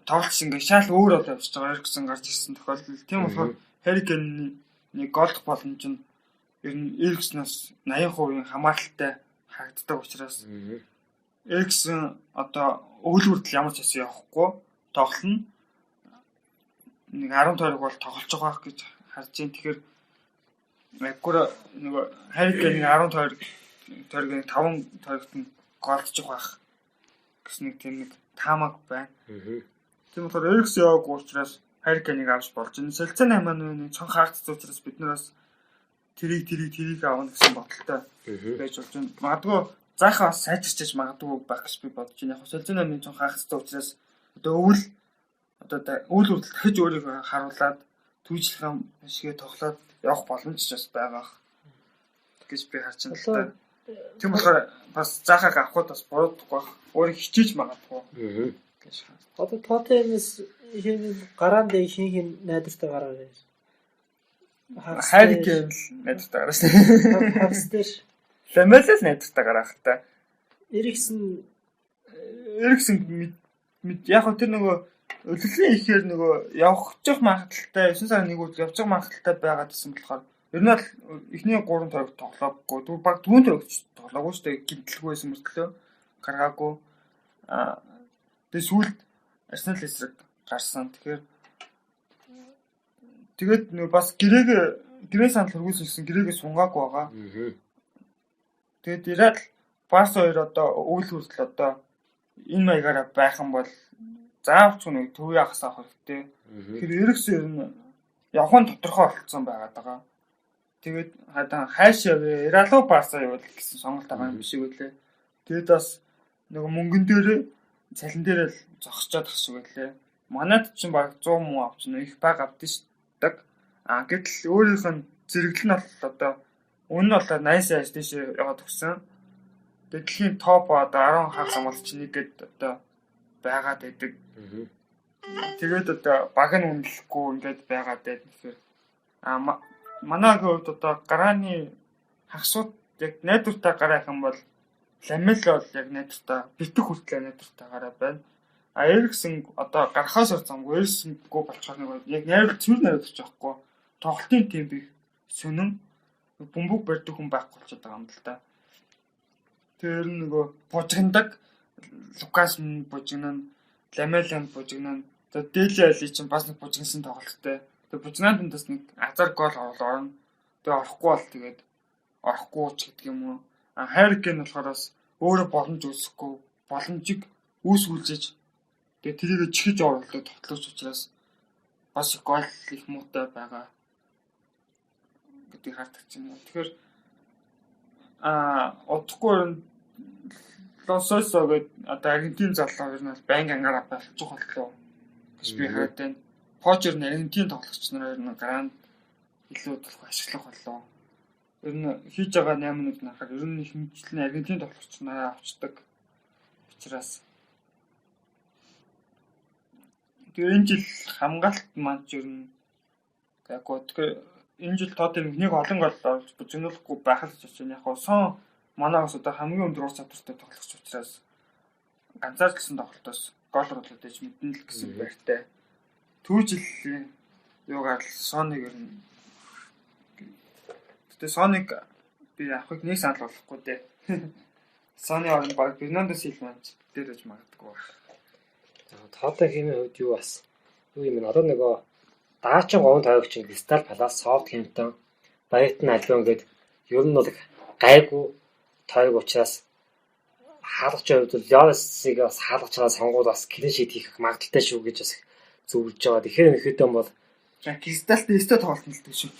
тоглолт ингээ шал өөр болоо явж байгаа. Эриксэн гарч ирсэн тохиолдол. Тийм болохоор Харри Кейний нэг голдох боломж нь ер нь Эрикснээс 80% хамааралтай харагддаг учраас Эриксэн одоо өгүүлбэрт ямар ч хэсэг явахгүй тоглоно. Нэг 10 тойрог бол тоглож байгаа гэж харж байна. Тэгэхээр агуур нөгөө Харри 10 тойргийн 5 тойрогт нь голдож байгаа гэсэн нэг тийм нэг таамаг байна. Тийм болохоор Эриксэн яваагүй учраас Харри-Кейнийг авч болж байна. Солилцооны хамааны цонх хаагдсан учраас бид нараас тэрийг авах гэсэн бодолтой байж болж байна. Магадгүй заахаа бас сайжирч магадгүй байх гэж би бодож байна. Яг солилцооны хамааны цонх хаагдсан учраас одоо үйл хүртэл дахиж өөрийгөө харуулад түүжлэх шигээ тоглоод явах боломж ч бас байгаа гэж би харж байна л да. Тийм болохоор бас заахаа авахд бас буруудахгүй байх. Өөрийг хичээж магадгүй гэж харж. Одоо Тоттенхэмс гараанд хин найдвартай гараа байж. Харри-Кейн найдвартай гараа шүү. Хавстер. Лэмэлээс найдвартай гараа хата. Эриксэн яг хөө тэр нөгөө өлөлийн ихээр нөгөө явах магадaltaй 9 сарын 1 үед явж байгаа магадaltaй байгаад гэсэн болохоор ер нь бол эхний 3 тойрогт тоглоогүй. Түр баг 4 тойрогт тоглоогүй шүү дээ. Гинтлгүй байсан мөртлөө гаргаагүй. Тэгээ сүүлд Арсенал эсрэг гарсан. Тэгээд нөгөө бас гэрээ санал хөргүүлсэн гэрээгээ сунгаагүй байгаа. Тэгээд ирээд Барс хоёр одоо үйл хүртэл одоо энэ маягаараа байх юм бол заавч нэг төвийн ахс авах хэрэгтэй. Тэгэхээр Эриксэн ер нь явахын тодорхой болцсон байгаад байгаа. Тэгээд хайшаа вэ? Иралуу Барса явуул гэсэн сонголт байгаа юм шиг үлээ. Тэгээд бас нөгөө мөнгөн дээр цалин дээр л зогсчоод тах шиг үлээ. Манайд чинь баг 100 муу авч нэг их баг авдсан шүү дээ. Гэтэл өөрийнх нь зэрэглэл нь бол одоо үнэ нь бол 80 дэш яваад өгсөн. Тэгээд дэлхийн топ одоо 10 хагас амгалч нэгэд одоо байгаад байдаг. Тэгээд одоо баг нь үнэлэхгүй ингээд байгаад байдаг. Тэгэхээр манайгийн хувьд одоо гарааны хагасууд яг найдвартай гараа их юм бол Ламела бол яг найдвартай битэх хүртлээр найдвартай гараа байна. Эриксэн одоо гарахаас замгүй Эриксэнгүй болчихор нэг яг найруулж байхгүй. Тоглолтын тим бих сүнэн бөмбөг барьдаг хүн байхгүй болчиход байгаа юм л да. Тэр нөгөө бужигнадаг Лукас нь бужигнана, Ламеланд бужигнана. Тэгээд Дели Али чинь бас нэг бужигнсан тоглолттой. Тэгээд бужигнаанд бас нэг азар гол орно. Тэгээд орохгүй бол тэгээд орохгүй ч гэдэг юм уу. Хайркен болохоор бас өөрөө боломж үүсэхгүй, боломжийг үүсгүүлж тэгээд тэрийг чихэж оруулаад тоглож учраас бас гол их муутай байгаа гэдгийг хардаг юм. Тэгэхээр удахгүй Лососо гэдэг одоо Аргентин залуу хоёр нь бол байнга ангаараа болчих боллоо гэж би хараад байна. Почер нь Аргентин тоглогч нар хоёр нь гранд илүү болох ашиглах боллоо. Ер нь хийж байгаа 8 минут нарахаар ер нь их хэмжлэн Аргентин тоглогч нараа авчдаг. Учраас тэгээ энэ жил хамгаалалт маань ер нь тэгэхээр энэ жил тоотой нэг олон гол болж бүжиглэхгүй байх л гэж байна. Яг сон манайгаас одоо хамгийн өндөр ур чадвартай тоглогч учраас ганцаарчлсан тоглолтоос гол оруулаад иж мэднэ л гэсэн байртай. Түр жилийн юугаар Соныг ер нь тэгээ Соныг би авахыг нэг санал болохгүй дээ. Соны орнд баг Фернандо Силвач дээр иж магадгүй баг. Тоотой хэмээ хувьд юу бас юу юм одоо нөгөө даачин говь тойрогч Кристал Палас, Саутгемптон, Брайтон Альбион гээд ер нь бол гайгүй тойрог учраас хаалгачийн хувьд бол Лоресыг бас хаалгаж байгаа сонгуул бас клин шит хийх магадaltaй шүү гэж бас зөвлөж байгаа. Тэгэхээр нөхөдөө бол Кристалтай өстө тоглолт нэлдэг шүү.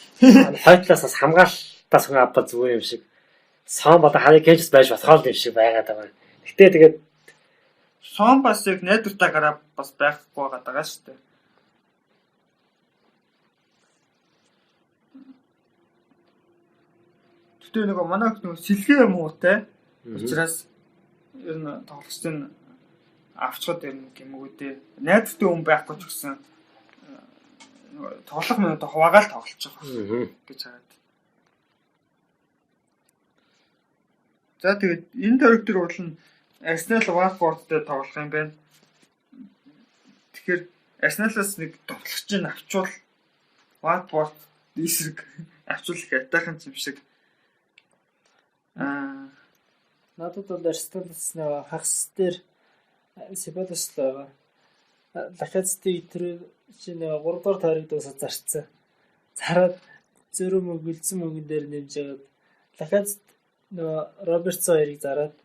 Хойтлаас бас хамгаалтаас хүн авах зүгээр юм шиг. Сон бод харыг кэжс байж болохоор юм шиг байгаад байгаа. Гэтэ тэгээд Сон бас яг найдвартай гараа бас байхгүй байгаа шүү дээ. Гэтэ нөгөө манайх нөгөө сэлгээ юм уу те. Учраас ер нь тоглогчдын авчхад ер нь гэмгүүдээ найдвартай хүн байхгүй ч гэсэн тоглох минут хуваагаал тоглож байгаа гэж хараад. За тэгээд энэ тойрог төр бол нь Арсенал Watford-тэй тоглох юм байна. Тэгэхээр Арсеналаас нэг тоглогчийг авчвал Watford эсрэг авчвал их атайхан юм шиг. Надад бол Арсеналаас нэг хагас дээр Себадос л байгаа. Лахацтыг тэр чинь 3 дугаар тойрог дуусаад зарцсан. Зараад зөрөө мөнгөлдсөн мөнгөн дээр нэмж яагаад Лахац нөгөө Робертсон хоёрыг зараад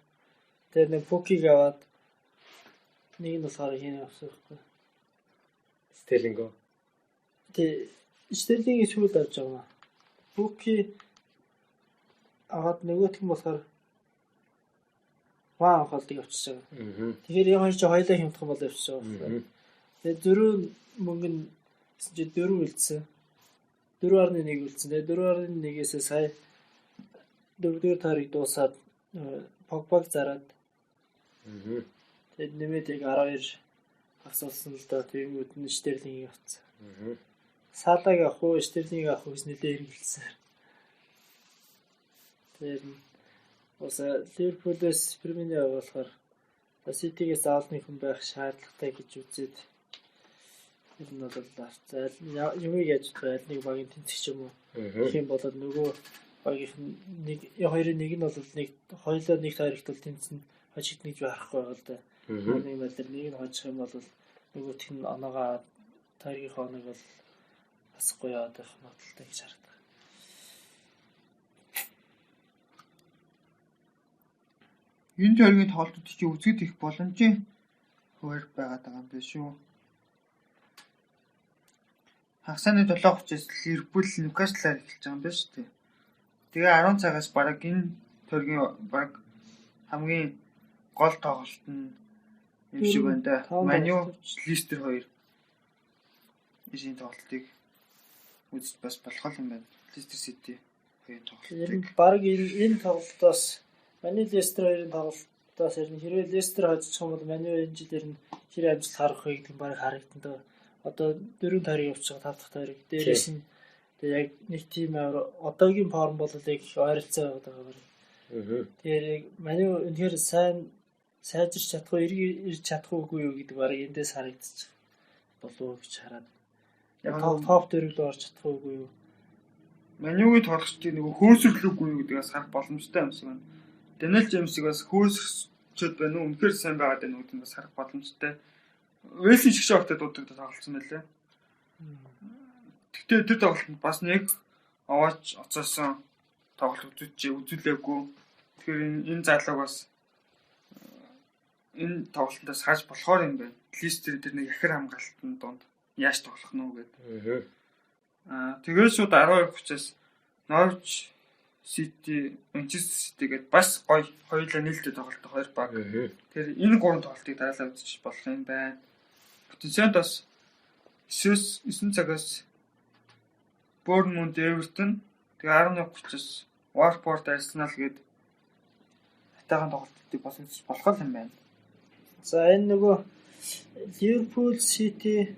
тэр нэг Пукиг аваад нэг нь болохоор хийнэ авсан байхгүй. Стерлинго. Тэ Стерлингийн сүйд авч байгаа. Пуки аваад нөгөөх нь болохоор Ваа холдыг авчиж байгаа. Тэгэхээр яг хоёр ч хоёлаа хямдхан бол авчиж байгаа. Тэгээ 4 мөнгө нь чи 4 үлдсэн. 4.1 үлдсэн. Тэгээ 4.1-ээс сая 4-р тойрог дуусаад Погбаг зараад. Тэгээд нэмээд яг 12 асуулсан л да. Тэгмүүд нь Стерлингийг авцсан. Салаг авах уу, Стерлингийг авах уу гэж нэлээд эргэлсэн. Тэгээд ус Ливерпулээс Премьер Лиг болохоор Ситигээс заалны хүн байх шаардлагатай гэж үзээд ер нь бол зайл юмыг яаж байл нэг багийн тэнцэх юм уу гэх юм бол нөгөө багийнх нь нэг хоёрын нэг нь бол нэг хоёулаа нэг тойрогт бол тэнцэн хожигд нэгж байхгүй бол да нэг мэдэр нэг нь хожих юм бол нөгөөх нь оноогоо тойргийн хоног бол асахгүй яваад байх магадaltaй гэж харагдав. Энэ тойргийн тоглолтууд чи үзэд их боломжийн хуваар байгаад байгаа юм биш үү? Хагасны 7:30-аас Ливерпул Ньюкаслаар эхэлж байгаа юм байна шүү дээ. Тэгээ 10 цагаас бараг энэ тойргийн баг хамгийн гол тоглолт нь юм шиг байна да. Маню Лестер 2 ийм тоглолтыг үзэж бас болох юм байна. Leicester City хоёрын Ер нь тоглолтыг. баг энэ тоглолтоос Маний Лестер хоёрын тоглолтоос ер нь хэрвээ Лестер хожчих юм бол Маний энэ жил ер нь хэр амжилт харах вэ гэдэг нь баг харагдана даа. Одоо 4 тойрог явж байгаа 5 дахь тойрог. Дээрээс нь тэгээ яг нэг тим одоогийн форм бол яг ойролцоо байгаа баг. Тэгэхээр яг Маний үнэхээр сайн сайжирч чадах уу, ирж чадах уугүй юу гэдэг баг эндээс харагдчих болов гэж хараад. Яг топ 4 рүү орж чадах уугүй юу? Манюгийн тоглогчдын нөгөө хөөсөрлөөгүй юу гэдгээс харах боломжтой юм шиг байна. Daniel James-ийг бас хөөсөрчөөд байна уу? Үнэхээр сайн байгаад байна үүдэн бас харах боломжтой. Уэлсийн шиг шогтой дуудагдаад тоглолцсон байлээ. Гэхдээ тэр тоглолтод бас нэг аваач оцоосон тоглолт үзүүлээгүй. Тэгэхээр энэ зарлаг бас энэ тоглолтоос хааж болохоор юм байна. Листер дээр нэг ихэр хамгаалтын донд яаж тоглох нь вэ гэдэг. Тэгээд шууд 12:30-аас Norwich City, Manchester City гээд бас гоё хоёулаа нийлдээд тоглолттой хоёр баг. Тэгэхээр энэ гурван тоглолтыг дараалал үзчих болох юм байна. Потенциал бас 9 цагаас Bournemouth, Everton, тэгээ 11:30-аас Watford, Arsenal гээд хатаахан тоглолтыг бас үзчих болох юм байна. За энэ нөгөө Liverpool, City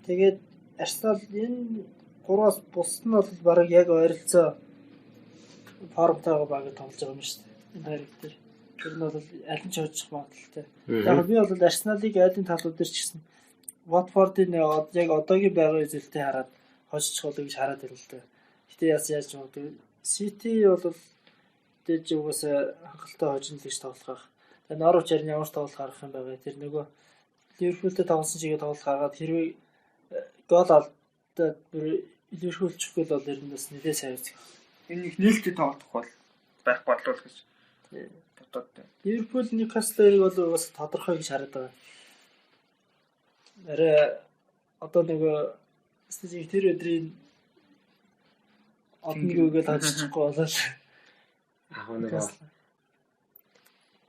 тэгээд Arsenal энэ гураас бусд нь бол бараг яг ойролцоо формтойгоо баг тоглож байгаа юм шүү дээ. Энэ хоёрыг дээр. Тэр нь бол аль нь ч хожих магадaltaй. Яг би бол Arsenal-ыг айлын талууд дээр ч гэсэн Watford-ын яг одоогийн байгаа үзэлтэй хараад хожчих болоо гэж хараад байна л да. Гэтэ яаж магадгүй. City бол дэж угаасаа хангалттай хожно л гэж тоглох. Тэгээ Norwich харин ямар ч тоглолт гарах юм байгаа. Тэр нөгөө Liverpool-тэй тоглосон чигээ тоглолт гаргаад хэрвээ гол алдаад илэрхийлчихвэл бол ер нь бас нэлээд сайн үзэх. Энэ их нээлттэй тоглох бол байх болов гэж бодоод байна. Liverpool Newcastle-ыг бол бас тодорхой гэж хараад байгаа. Арай одоо нөгөө стратеги тэр өдрийн одногүйгээ тажчихгүй болол Аа нөгөө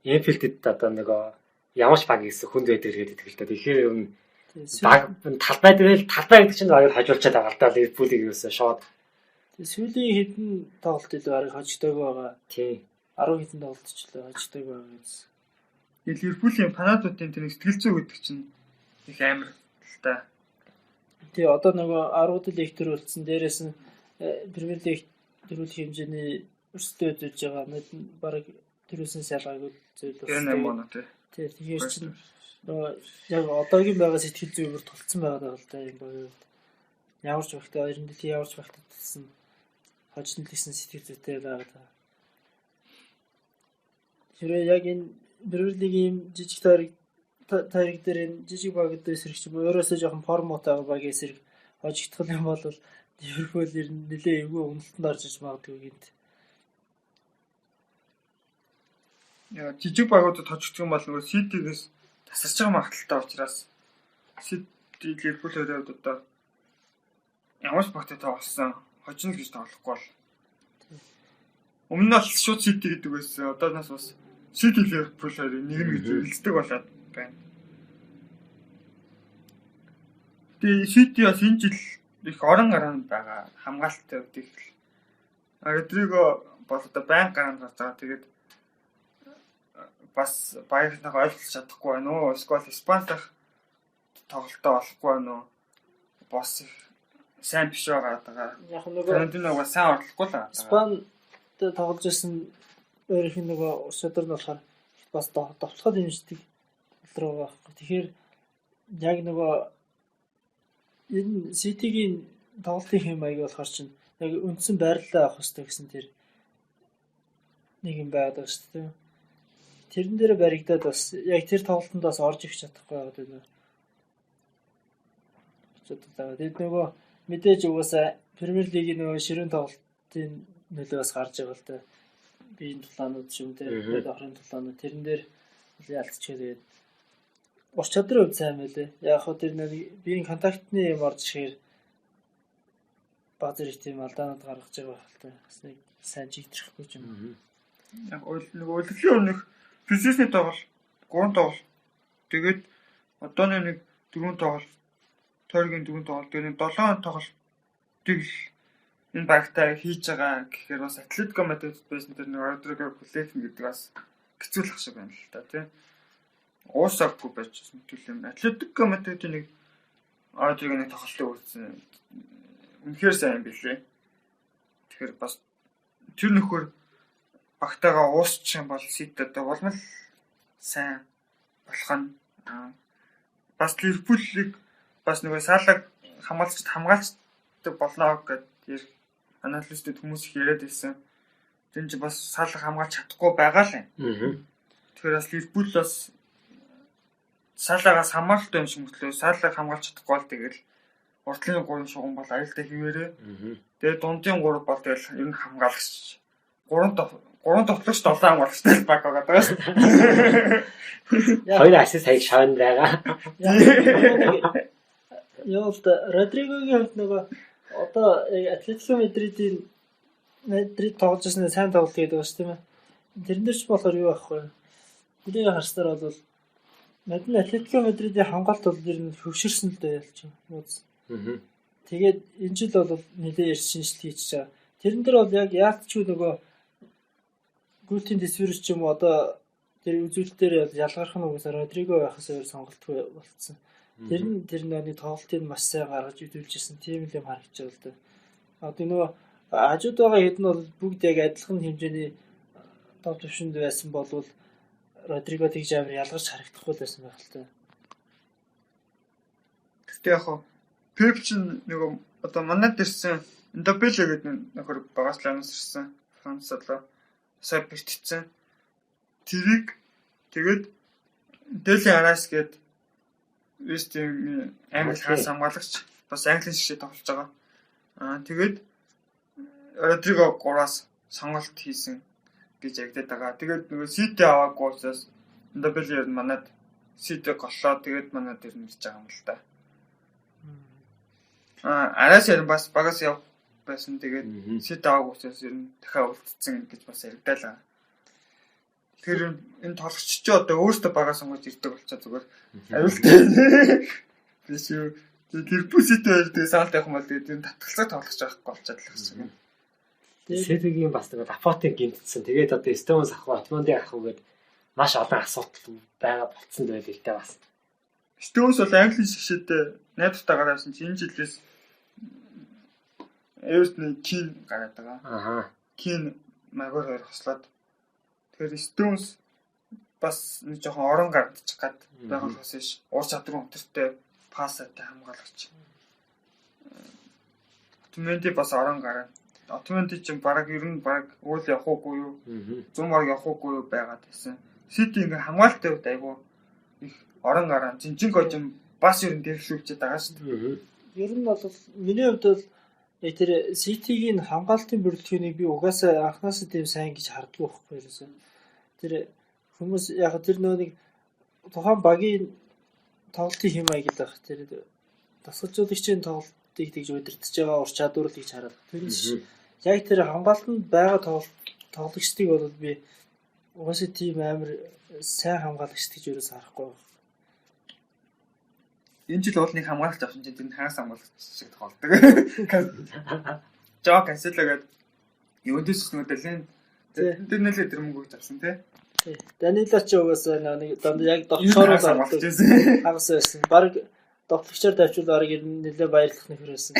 Enfield-д одоо нөгөө ямар ч баг гэсэн хүнд байдаг гэдэг л та. Тэгэхээр ер нь баг талбай гэдэг чинь баг хожуулчаад байгаа л да. Ливерпулийг юусэн шууд. Сүүлийн хэдэн тоглолт илүү арга хождойг байгаа. Тийм. 10 хэдэн тоглолтчлаа хождойг байгаа гэсэн. Ливерпулийн фанатуудын тэр сэтгэл зүй гэдэг чинь их амар л та. Тэгээ одоо нөгөө 10-д лиг төрүүлсэн. Дээрээс нь Премьер лиг төрүүлэх хэмжээний өрсөлдөөн үзүүлж байгаа. Нэг баг төрүүлсэн салгаагүй зүйл байна. Энэ юм тий. Тэгэхээр чинь нөгөө яг одоогийн байгаа сэтгэл зүйгээр тулцсан байгаа л да юм байна. Ямар ч багтаа 20 дэд ямар ч багтаа тулсан хожид гэсэн сэтгэл зүйтэй байгаа. Хэрвээ яг энэ Премьер лигийн жижиг тойрог дээр энэ жижиг багт эсрэг чи өөрөөсөө жоохон формотой баг эсрэг хожигдох юм бол Ливерпул ер нь нэлээ эвгүй үнэлтэнд орж иж магадгүй гинт. Яа жижиг багуудад хожигдох юм бол нөгөө City-гээс тасарч байгаа магадaltaй учраас City Ливерпул хоёроо одоо ямар ч багтаа тоглосон хожно гэж тоглохгүй бол өмнө нь бол шууд City гэдэг байсан. Одоос бас City Ливерпул хоёрыг нэг нь гэж үлддэг болоод байна. Тэгээ City бас энэ жил их орон гараанд байгаа хамгаалттай үдих. Родриго бол одоо байн гараанд гарч байгаа. Тэгээд бас баярнаа ойлгож чадахгүй байна уу? Эсвэл Испанидах тоглолтоо болохгүй байна уу? Бос сайн биш байгаа. Яг нөгөө сайн орлохгүй л байгаа. Испанид тоглож байсан өөрийнх нь нөгөө шудар нь болохоор бас довтлоход хэмждэг руу байхгүй. Тэгэхээр яг нөгөө энэ City-гийн тоглолтын хэм маяг болохоор чинь яг үндсэн байрлалаа авах хэрэгтэй гэсэн тэр нэг юм байгаад байна шүү дээ. Тэрэн дээр баригдаад бас яг тэр тоглолтонд бас орж ирэх чадахгүй байгаад байна. Тэгээд нөгөө мэдээж угаасаа Премьер лигийн нөгөө ширүүн тоглолтын нөлөө бас гарч байгаа л да. Биеийн тулаанууд юм дээр давхрын тулаанууд тэрэн дээр ялцчихээ тэгээд ур чадрын хувьд сайн байлээ. Яг хөө тэр нэг биеийн контактны юм орж ирэхээр базар их тийм алдаанууд гаргаж байгаа хэл та. Бас нэг сайн чигтрэхгүй юм. Яг нэг өглөөний өмнөх физичний тоглолт 3 тоглолт тэгээд одооны нэг 4 тоглолт тойргийн 4 тоглолт тэгээд 7 тоглолт зүтгэл энэ багтаа хийж байгаа гэхээр бас Атлетико Мадрид байсан тэр нэг Родриго Кулефин гэдэг бас хэцүүлэх шиг байна л та тийм. Уусаагүй байж зүтгэл юм. Атлетико Мадридын нэг Родриго нэг тоглолтыг үзсэн. Үнэхээр сайн билээ. Тэгэхээр бас тэр нөхөр багтаага уусчих юм бол Сити одоо болмол сайн болох нь бас Ливерпулийг бас нөгөө Салаг хамгаалцдаг болно гэдэг аналистууд хүмүүс их яриад байсан. Тэн чи бас Салаг хамгаалж чадахгүй байгаа л юм. Тэгэхээр бас Ливерпул бас Салагаас хамааралтай юм шиг мөртлөө Салаг хамгаалж чадахгүй бол тэгэл уртлын 3 шугам бол аюултай хിവэрээ. Тэгээ дундын 3 бол тэгэл ер нь хамгаалагч. 3 тоглогч 7 хамгаалагчтай баг байгаа даа. Хоёр асис хаяг шавн байгаа. Яалт Родригогийн хувьд нөгөө одоо Атлетико Мадрид тоглож байсан сайн тоглолт гэдэг байна шүү тийм ээ. Тэрнэр ч болохоор юу байхгүй. Тэрийг харснаар бол Мадин Атлетико Мадридийн хамгаалт бол ер нь хөвшөрсөн л дээ ялч юм. Тэгээд энэ жил бол нэлээд эрс шинжилт хийж байгаа. Тэрэн дээр бол яг яалтчгүй нөгөө Гүтийн дэсвэрч ч юм уу одоо тэр үзүүлэлтээр ялгарх нь угсаа Родриго байхаас өөр сонголтгүй болцсон. Тэр нэг тоглолтыг маш сайн гаргаж үзүүлжсэн. Тийм л юм харагдаж байна л да. Одоо нөгөө хажууд байгаа хэд нь бол бүгд яг адилхан хэмжээний топ төвшөнд байсан болвол Родриго тэгж амар ялгарч харагдахгүй байсан байх л та. Гэтэ яг хоо Пеп чинь нөгөө одоо манад ирсэн Индобеле гэдэг нөхөр багааслаанаас ирсэн Францад сая бэртцсэн. Тэрийг тэгээд Дели Арас гээд Вестийн Англи хаас хамгаалагч бас Английн шигшээ тоглож байгаа. Тэгээд Родриго 3-аас сонголт хийсэн гэж ягдаад байгаа. Тэгээд нөгөө Сити аваагүй учраас Индобеле манад Сити голлоо тэгээд манад ирнэж байгаа юм л да. Арас ярь бас багаас яв байсан тэгээд Сити аваагүй учраас ер нь дахиад үлдсэн гэж бас яригдаа л. Тэр энэ тоглогч ч одоо өөртөө багаа сонгож ирдэг болчихоо зүгээр аюултай. Биш үү. Ливерпул Сити хоёр тэгээ саалт явах юм бол тэгээд энэ татгалцаа тоглож байхгүй болчиход л гэсэн юм. Ситигийн бас тэгээд Апотыг гинтсэн. Тэгээд одоо Стоунс ах, Отмондыг ах гээд маш олон асуудал байгаа болцсон байл л дээ бас. Стоунс бол Английн шигшээтэй найдвартай гараасан чи энэ жилээс Эвертны Кин гараад байгаа. Кин Магуайр хоёр хослоод тэгэхээр Стоунс бас нэг жоохон орон гардчих гад байгаа болохоос ш уур чадвар өнтертэй пассатай хамгаалагч. Отменди бас орон гараа. Отменди ч баг ер нь баг уул явах уугүй юу? 100 баг явах уугүй юу байгаад байсан. Сити ингээ хамгаалалттай үед айгу их орон гараа. Жинжинко ч бас ер нь дэвшлүүлчихэд байгаа шүү дээ. Ер нь бол миний хувьд бол тэр Ситигийн хамгаалтын бүрэлдэхүүнийг би угаасаа анхнаасаа тийм сайн гэж харддаг байхгүй юусэн. Тэр хүмүүс яг тэр нөө нэг тухайн багийн тоглолтын хэм маяг гэдэг байх. Тэр дасгалжуулагчийн тоглолтыг тэгж удирдах байгаа ур чадвар л гэж хараад. Тэрнээс яг тэр хамгаалтанд байгаа тоглогчдыг бол би угаасаа тийм амар сайн хамгаалагч гэж юус харахгүй байна. Энэ жил бол нэг хамгаалагч авсан чинь тэр хагас хамгаалагч шиг тоглодог. Жоо Кансело гэдэг юундээс нүдэлэн тэр нэлээд тэр мөнгө өгч авсан тий. Данило ч угаасаа нэг яг доктороор хамгаалж байсан. Хагас байсан. Бараг докторчоор давчвал бараг нэлээд баярлах нөхөр байсан.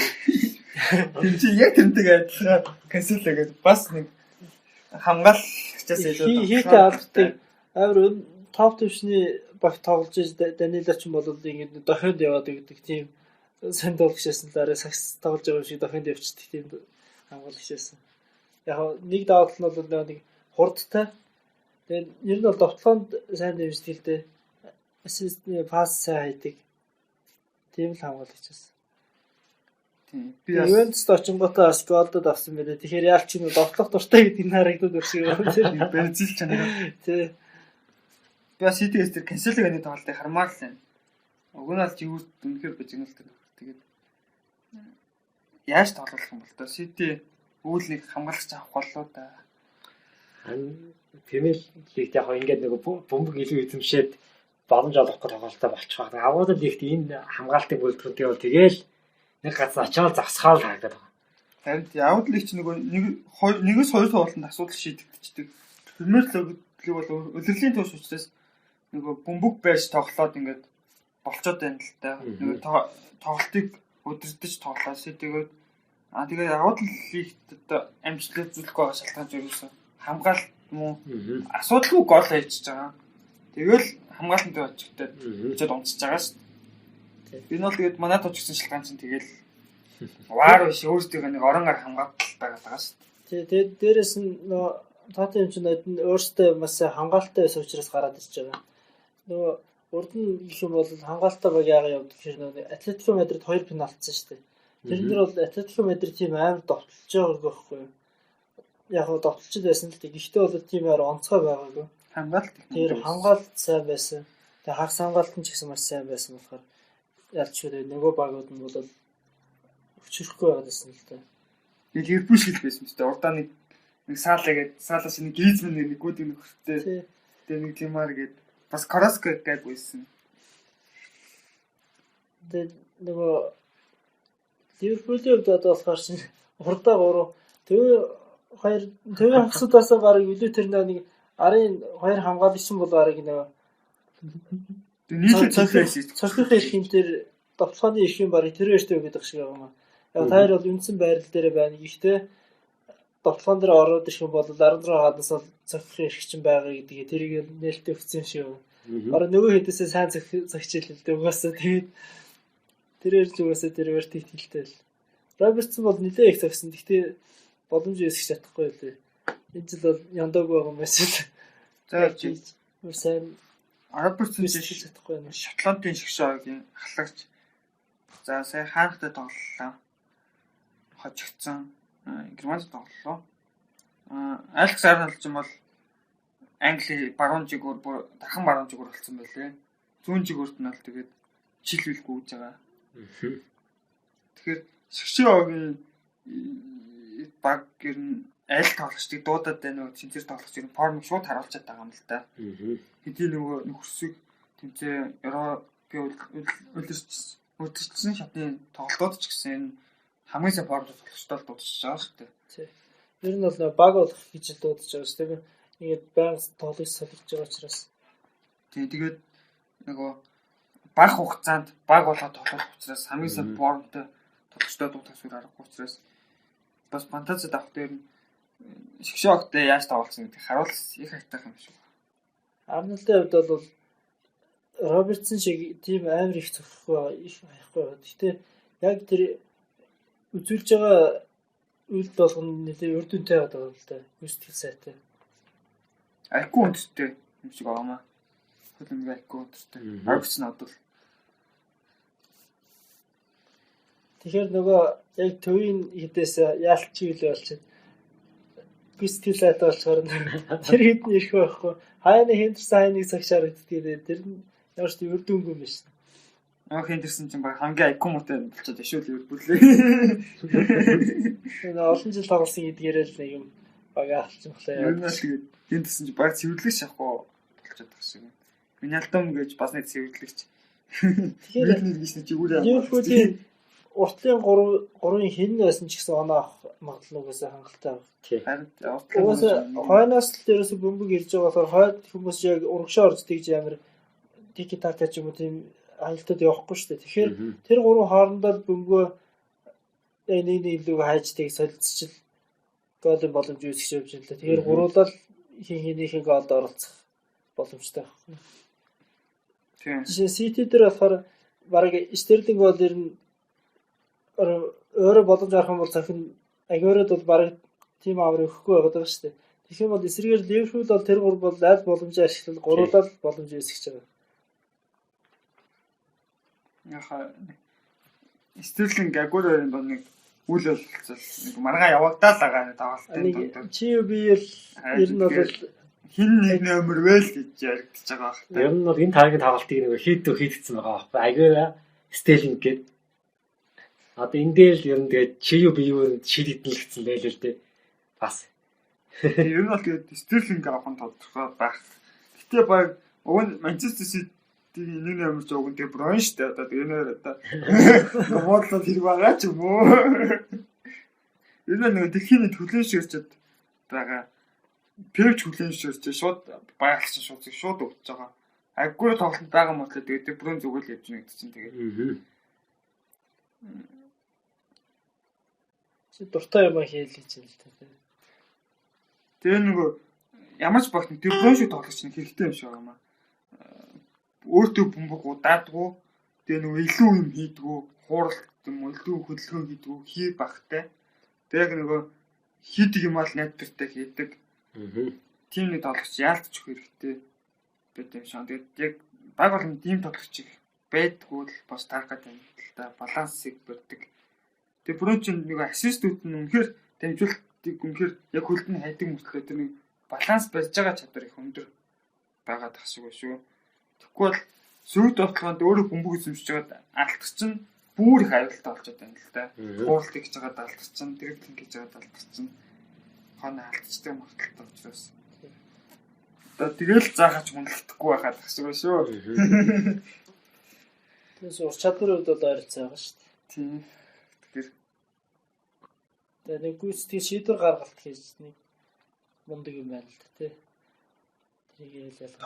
Тэр чи яг тэрнтэйг адилхан Кансело гэдэг бас нэг хамгаалагчаас илүү хийхээ алддаг амар топ төвшний баг тоглож Данило ч юм бол ингэ дохинд яваад гэдэг тийм сайн тоглогчсэн л арай сакс тоглож байгаа юм шиг дохинд явчихдаг тийм хамгаалагч байсан. Яг нэг давтал нь бол нэг хурдтай. Тэгээд ер нь бол довтлоонд сайн дэмждэг л дээ. Ассистны пасс сайн хийдэг. Тийм л хамгаалагч байсан. Тийм. Би Ювентуст очингуудаа Сколдод авсан байлээ. Тэгэхээр яаль ч нэг довтлох дуртай гэдэг энэ харагдаад өршөг байна. Бензил ч нэг. Тий. Би Ситигээс тэр Канселогийн тоглолтыг хармаар л байна. Уг нь аль юу үнэхээр бижигнэлтэй. Тэгээд яаж тоглох юм бол тоо Сити үүлнийг хамгаалагч авах болоо да. Премьер лигт яг ингээд нэг бөмбөг илүү эзэмшээд боломж олох гэх тоглолттой болчих واخ. Агуулгад лигт энэ хамгаалтын бүрэлдэхүүнтэй бол тэгээл нэг газар очоод засахаа л харагдаад байгаа. Харин яваад л ч нэгээс хоёр тоглолтод асуудал шийдэгдчихдэг. Премьер лиг бол улирлын төвш учраас нөгөө бөмбөг байж тоглоод ингээд болцоод байна л та. Нөгөө тоглолтыг өдөртөж тоглоод тэгээд тэгээд яваад л лигт одоо амжилт үзүүлэх байгаа шалтгаан зүгээс хамгаалалт муу асуудалгүй гол хийчихэж байгаа. Тэгэл хамгаалтанд очигтой хичээд унцж байгаа шүү дээ. Энэ бол тэгээд манай товчсон шалтгаан чинь тэгэл ваар биш өөрсдөө нэг орон гар хамгаалалт байгаа шүү дээ. Тэгээд дээрэс нь нөгөө Тоттенхэм ч өөрсдөө маш хамгаалалттай байсан учраас гараад ирж байгаа. Нөгөө урд нь гэх юм бол хамгаалалттай баг яага явдаг хэрэг нөгөө Атлетико Мадрид 2 пенальтсан шүү дээ. Тэрнэр бол Атлетико Мадрид тийм амар довтлож байгаа байхгүй юу? Яг нь довтлж байсан л дээ. Гэхдээ бол тийм амар онцгой байгаагүй. Тэр хамгаалалт сайн байсан. Тэгээ хагас хамгаалалт нь ч гэсэн маш сайн байсан болохоор ялч шүү нөгөө багууд нь бол өчрөхгүй байгаадсэн л дээ. Нэг Ливерпул шиг байсан шүү дээ. Урдаа нэг Саалаас нэг Гризман нэг гүдэг нөхөртэй. Тэгээ нэг Лимар гээд бас Караска гайг байсан. Тэгээ нөгөө Ливерпулийн хувьд одоо болохоор чинь урдаа 3 төвийн хагасудаас бараг илүү тэр нэг арын 2 хамгаалагч бол бараг нөгөө цогцлох эрхийн тэр довтлооны эрхийн барыг тэр өөртөө өгöd байх шиг байгаа юм. Яг таар бол үндсэн байрал дээр байна. Гэхдээ довтлоон дээр ороод ирэх юм бол 16 хаднаас бол цогцлох эрх чинь байгаа гэдгийг тэрийг нээлттэй өгсөн шиг байна. Бараг нөгөө хэдээсээ сайн зөгчил л дээ угаасаа тэгээд тэрээр л угаасаа тэр өөртөө ихтэй л. Робертсон бол нэлээ их зогсон. Гэхдээ боломж өсгөх чадахгүй лээ. Энэ жил бол яндаг байгаа юм байсан. За чи сайн Робертсон жишээ чадахгүй байна. Шотландын шгшөөгийн ахлагч. За сая хаанхтай тоглолоо. Хожигдсан. Германд тоглолоо. Алекс Арнольд ч юм бол Англи баруун жигүүр дархан баруун жигүүр болсон байлээ. Зүүн жигүүрт нь бол тэгээд чиглүүлгүй үүж байгаа. Тэгэхээр шгшөөгийн баг гэр нь аль тоглогчдыг дуудаад байна вэ? Тэнцэр тоглогчдын форм шууд харуулчихад байгаа юм л да. Хэдий нөгөө нөхөрсөг тэнцээ Европын үлдэрсэн шатны тоглолтууд ч гэсэн хамгийн сайн форм тоглогчдод дуудчихж байгаа шүү дээ. Ер нь бол баг болох гэж дуудаж байгаа шүү дээ. Ингээд байнга тоглож солигдож байгаа учраас. Тэгээд нөгөө бага хугацаанд баг болгоод тоглох учраас хамгийн сайн формтой тоглогчдод дуудах зүйл аргагүй учраас бас фантазид авах дээр нь шгшөөгтэй яаж тоглосон гэдгийг харуулсан их хайтах юм шиг. Арнольдын хувьд бол Робертсон шиг тийм амар их цогхгүй их хаяхгүй байна. Гэтэ яг тэр үзүүлж байгаа үйлд болгоно нэлээ үр дүнтэй байгаа л да. Хүсэл сайтай. Айгүй өндөртэй юм шиг байна. Хөлөмг айгүй өндөртэй. Робертсон одол. Тэгэхээр нөгөө яг төвийн хэдээс яалт чиглэл болчиход хүсэл сайтай болчоор тэр хэдэн ирэх байхгүй. Хайны Хендерсон хайныг цагшаар өгдөгтэй. Тэр нь ямар ч үр дүнгүй юм шин. Хендерсон чинь баг хамгийн айгүй муутай болчиход ишүүл Ливерпулээ. Энэ олон жил тоглосон гэдгээрээ л нэг юм бага алцсан болохоор яг тэгээд Хендерсон чинь баг цэвэрлэгч шахуу болчиход байгаа шиг. Винальдом гэж бас нэг цэвэрлэгч. Тэгэхээр нэгээс чи үрээ. Ливерпулийн уртлын 3-ын хэн байсан ч гэсэн оноо авах магадлалаас хангалттай байна. Харин хойноос л дээрээс бөмбөг ирж байгаа болохоор хойд хүмүүс яг урагшаа орж тэгж ямар тики така ч юм уу тийм аялтад явахгүй шүү дээ. Тэгэхээр тэр 3 хоорондоо бөмбөгөө нэг илүү хайж тийг солилцчил голын боломж үүсгэж явж байна лээ. Тэгэхээр гуруулал хинхэнийхээ голд оролцох боломжтой байна. Тийм. Жишээ Сити дээр болохоор бараг Стерлинг гол ирнэ өөрөө боломж авах юм бол захин агиород бол баг тим авар өгөхгүй байгаа шүү дээ. Тэгэх юм бол эсрэгээр Ливерпул бол тэр 3 бол аль боломжоо ашиглал гуруулал боломж үүсгэж байгаа. Яха Стерлинг агиорын бол нэг үйл болцол нэг маргаа явагдаад байгаа тоглолтын. Чи биел ер нь бол хин нэг нөмөр вэ л гэж яригдчихэж байгаа байна. Ер нь бол энэ таргийн тоглолтыг нэг хийдсэн байгаа байхгүй. Агиора Стерлинг гэдэг. Одоо энэ дээр л ер нь тэгээд чи юу би юу шийдэгдэлгдсэн байлээ л дээ. Бас. Ер нь бол тэгээд Стерлинг авах нь тодорхой байх. Гэтэ баг уг Манчестер Ситигийн нэг нөмөр ч уг нь Дэ Бройн шүү дээ. Одоо энэ одоо бодлоо хэрэг байгаа ч юм уу. Ер нь нэг дэлхийн төлөөлшөрчд байгаа. Певч төлөөлшөрч шууд баялагч шууд өгч байгаа. Аггүй тоглолт байгаа мэтлээ тэгээд бүрэн зүгэл явж байна гэдэг чинь тэгээд. Чи дуртай юм хийлээ ч юм л та. Тэгээ нөгөө ямар ч багт тэр бүрэн шиг тоглож чинь хэрэгтэй юм шиг байна. Өөртөө бөмбөг удаадгүй тэгээ нөгөө илүү юм хийдгүү хууралт юм илүү хөдөлгөөн хийдгүү хий багтай. Тэгээ нөгөө хийдэг юм ал найдвартай хийдэг. Тийм нэг тоглогч яалтчих хэрэгтэй байт юм шиг. Тэгээд яг баг болон тийм тоглогч байдгүй л бас таарах гэдэг юм л та балансыг барьдаг. Тэгээ бүрэн чинь нөгөө ассистүүд нь үнэхээр дамжуулалтыг үнэхээр яг хөлдөн хайдаг мөртлөө тэр нэг баланс барьж байгаа чадвар их өндөр байгаа дах шиг байна шүү. Тэгэхгүй бол сүйд тоглоонд өөрөө бөмбөг эзэмшиж байгаад алдах чинь бүр их аюултай болчиход байна л да. Хууралтыг хийж байгаад алдах чинь, дриблинг хийж байгаад алдах чинь хоноо алдчихдаг мөртлөө учраас. Тэгэл заахач хүнлэхдэггүй байхад дах шиг байна шүү. Тэс ур чадварын хувьд бол ойролцоо байгаа шүү дээ. Тийм. Тэгээ нэг гүйцэтгэх шийдвэр гаргалт хийж нэг мундаг юм байна л да тий. Тэрийг хэлээл.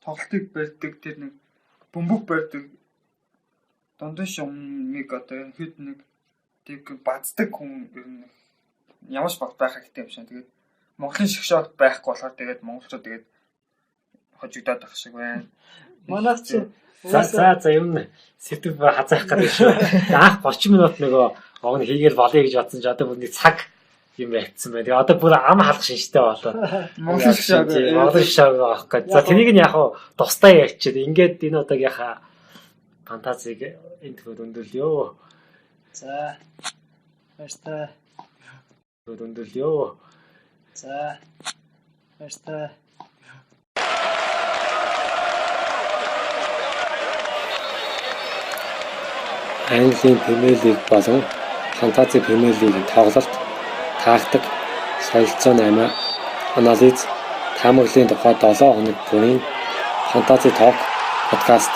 Тоглолтыг барьдаг тэр нэг бөмбөг барьдаг дундын шумыг одоо хэд нэг тэг бацдаг хүн ер нь ямар ч баг байх хэрэгтэй юм шиг. Тэгээд Монголын шгшот байхгүй болохоор тэгээд монголчууд тэгээд хожигдоод байх шиг байна. Манайх чи За юм сэтв хазаах гэдэг шүү. Анх 30 минут нөгөө огн хийгээл болъё гэж бодсон ч одоо бүр нэг цаг юм байцсан байна. Тэгээ одоо бүр ам халах шинжтэй болоо. Монгол шгшот аахгүй. За тэнийг нь яг тусдаа ярьчихэд ингээд энэ удаагийнхаа фантазиг энд төгөөд өндөрлөё. За. Баяртай. Өндөрлөё. За. Баяртай. Английн Премьер Лиг болон Фантази Премьер Лигийн тоглолт, тактик, солилцоо 8, анализ, таамаглалын тухай 7 хоног бүрийн Фантази Ток подкаст